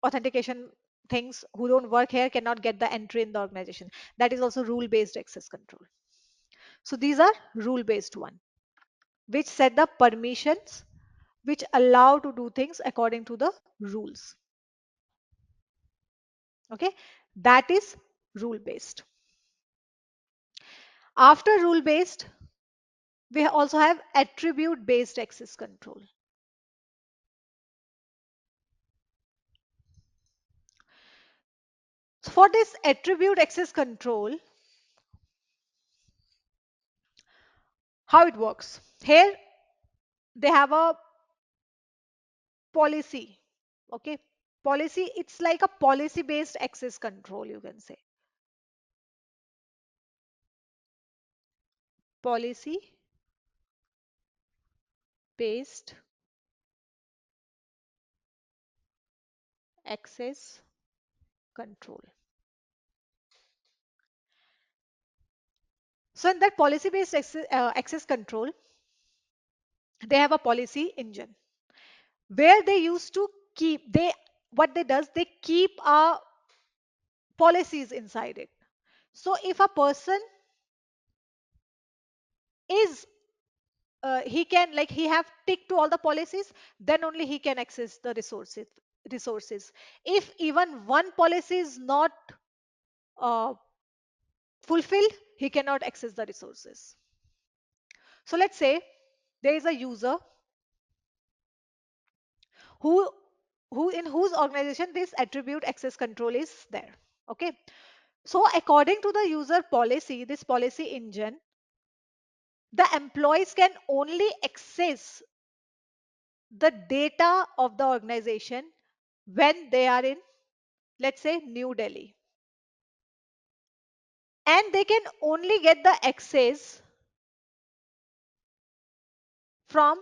authentication things, who don't work here, cannot get the entry in the organization. That is also rule based access control. So these are rule based one, which set the permissions, which allow to do things according to the rules. Okay, that is rule based. After rule based, we also have attribute based access control. So for this attribute access control, how it works? Here they have a policy. Okay, policy, it's like a policy based access control, you can say. Policy based access control. So in that policy based access control, they have a policy engine where they used to keep, they, what they does, they keep policies inside it. So if a person is he can, like, he have tick to all the policies, then only he can access the resources. If even one policy is not uh, fulfilled, he cannot access the resources. So let's say there is a user who in whose organization this attribute access control is there. Okay, so according to the user policy, this policy engine, the employees can only access the data of the organization when they are in, let's say, New Delhi, and they can only get the access from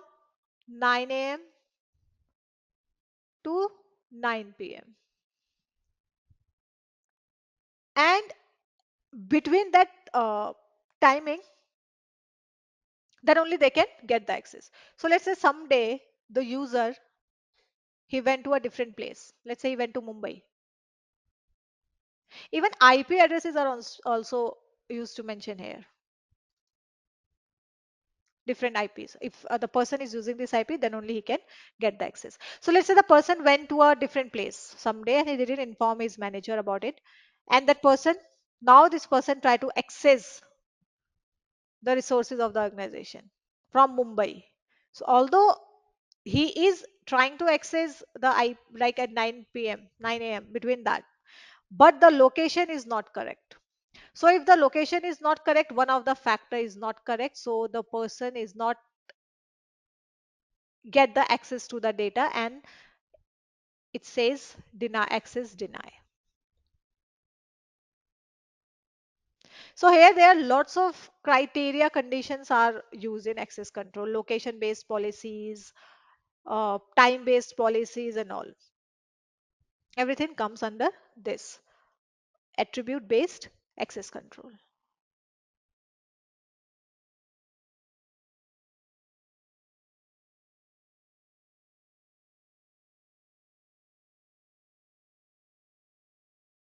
9 a.m. to 9 p.m. and between that timing, then only they can get the access. So let's say someday the user, he went to a different place, let's say he went to Mumbai. Even IP addresses are also used to mention here, different IPs. If the person is using this IP, then only he can get the access. So let's say the person went to a different place someday and he didn't inform his manager about it. And that person, now this person try to access the resources of the organization from Mumbai. So although he is trying to access the I like at 9 p.m., 9 a.m. between that, but the location is not correct. So if the location is not correct, one of the factor is not correct, so the person is not get the access to the data, and it says deny access, deny. So here there are lots of criteria, conditions are used in access control, location based policies, time based policies and all. Everything comes under this attribute based access control.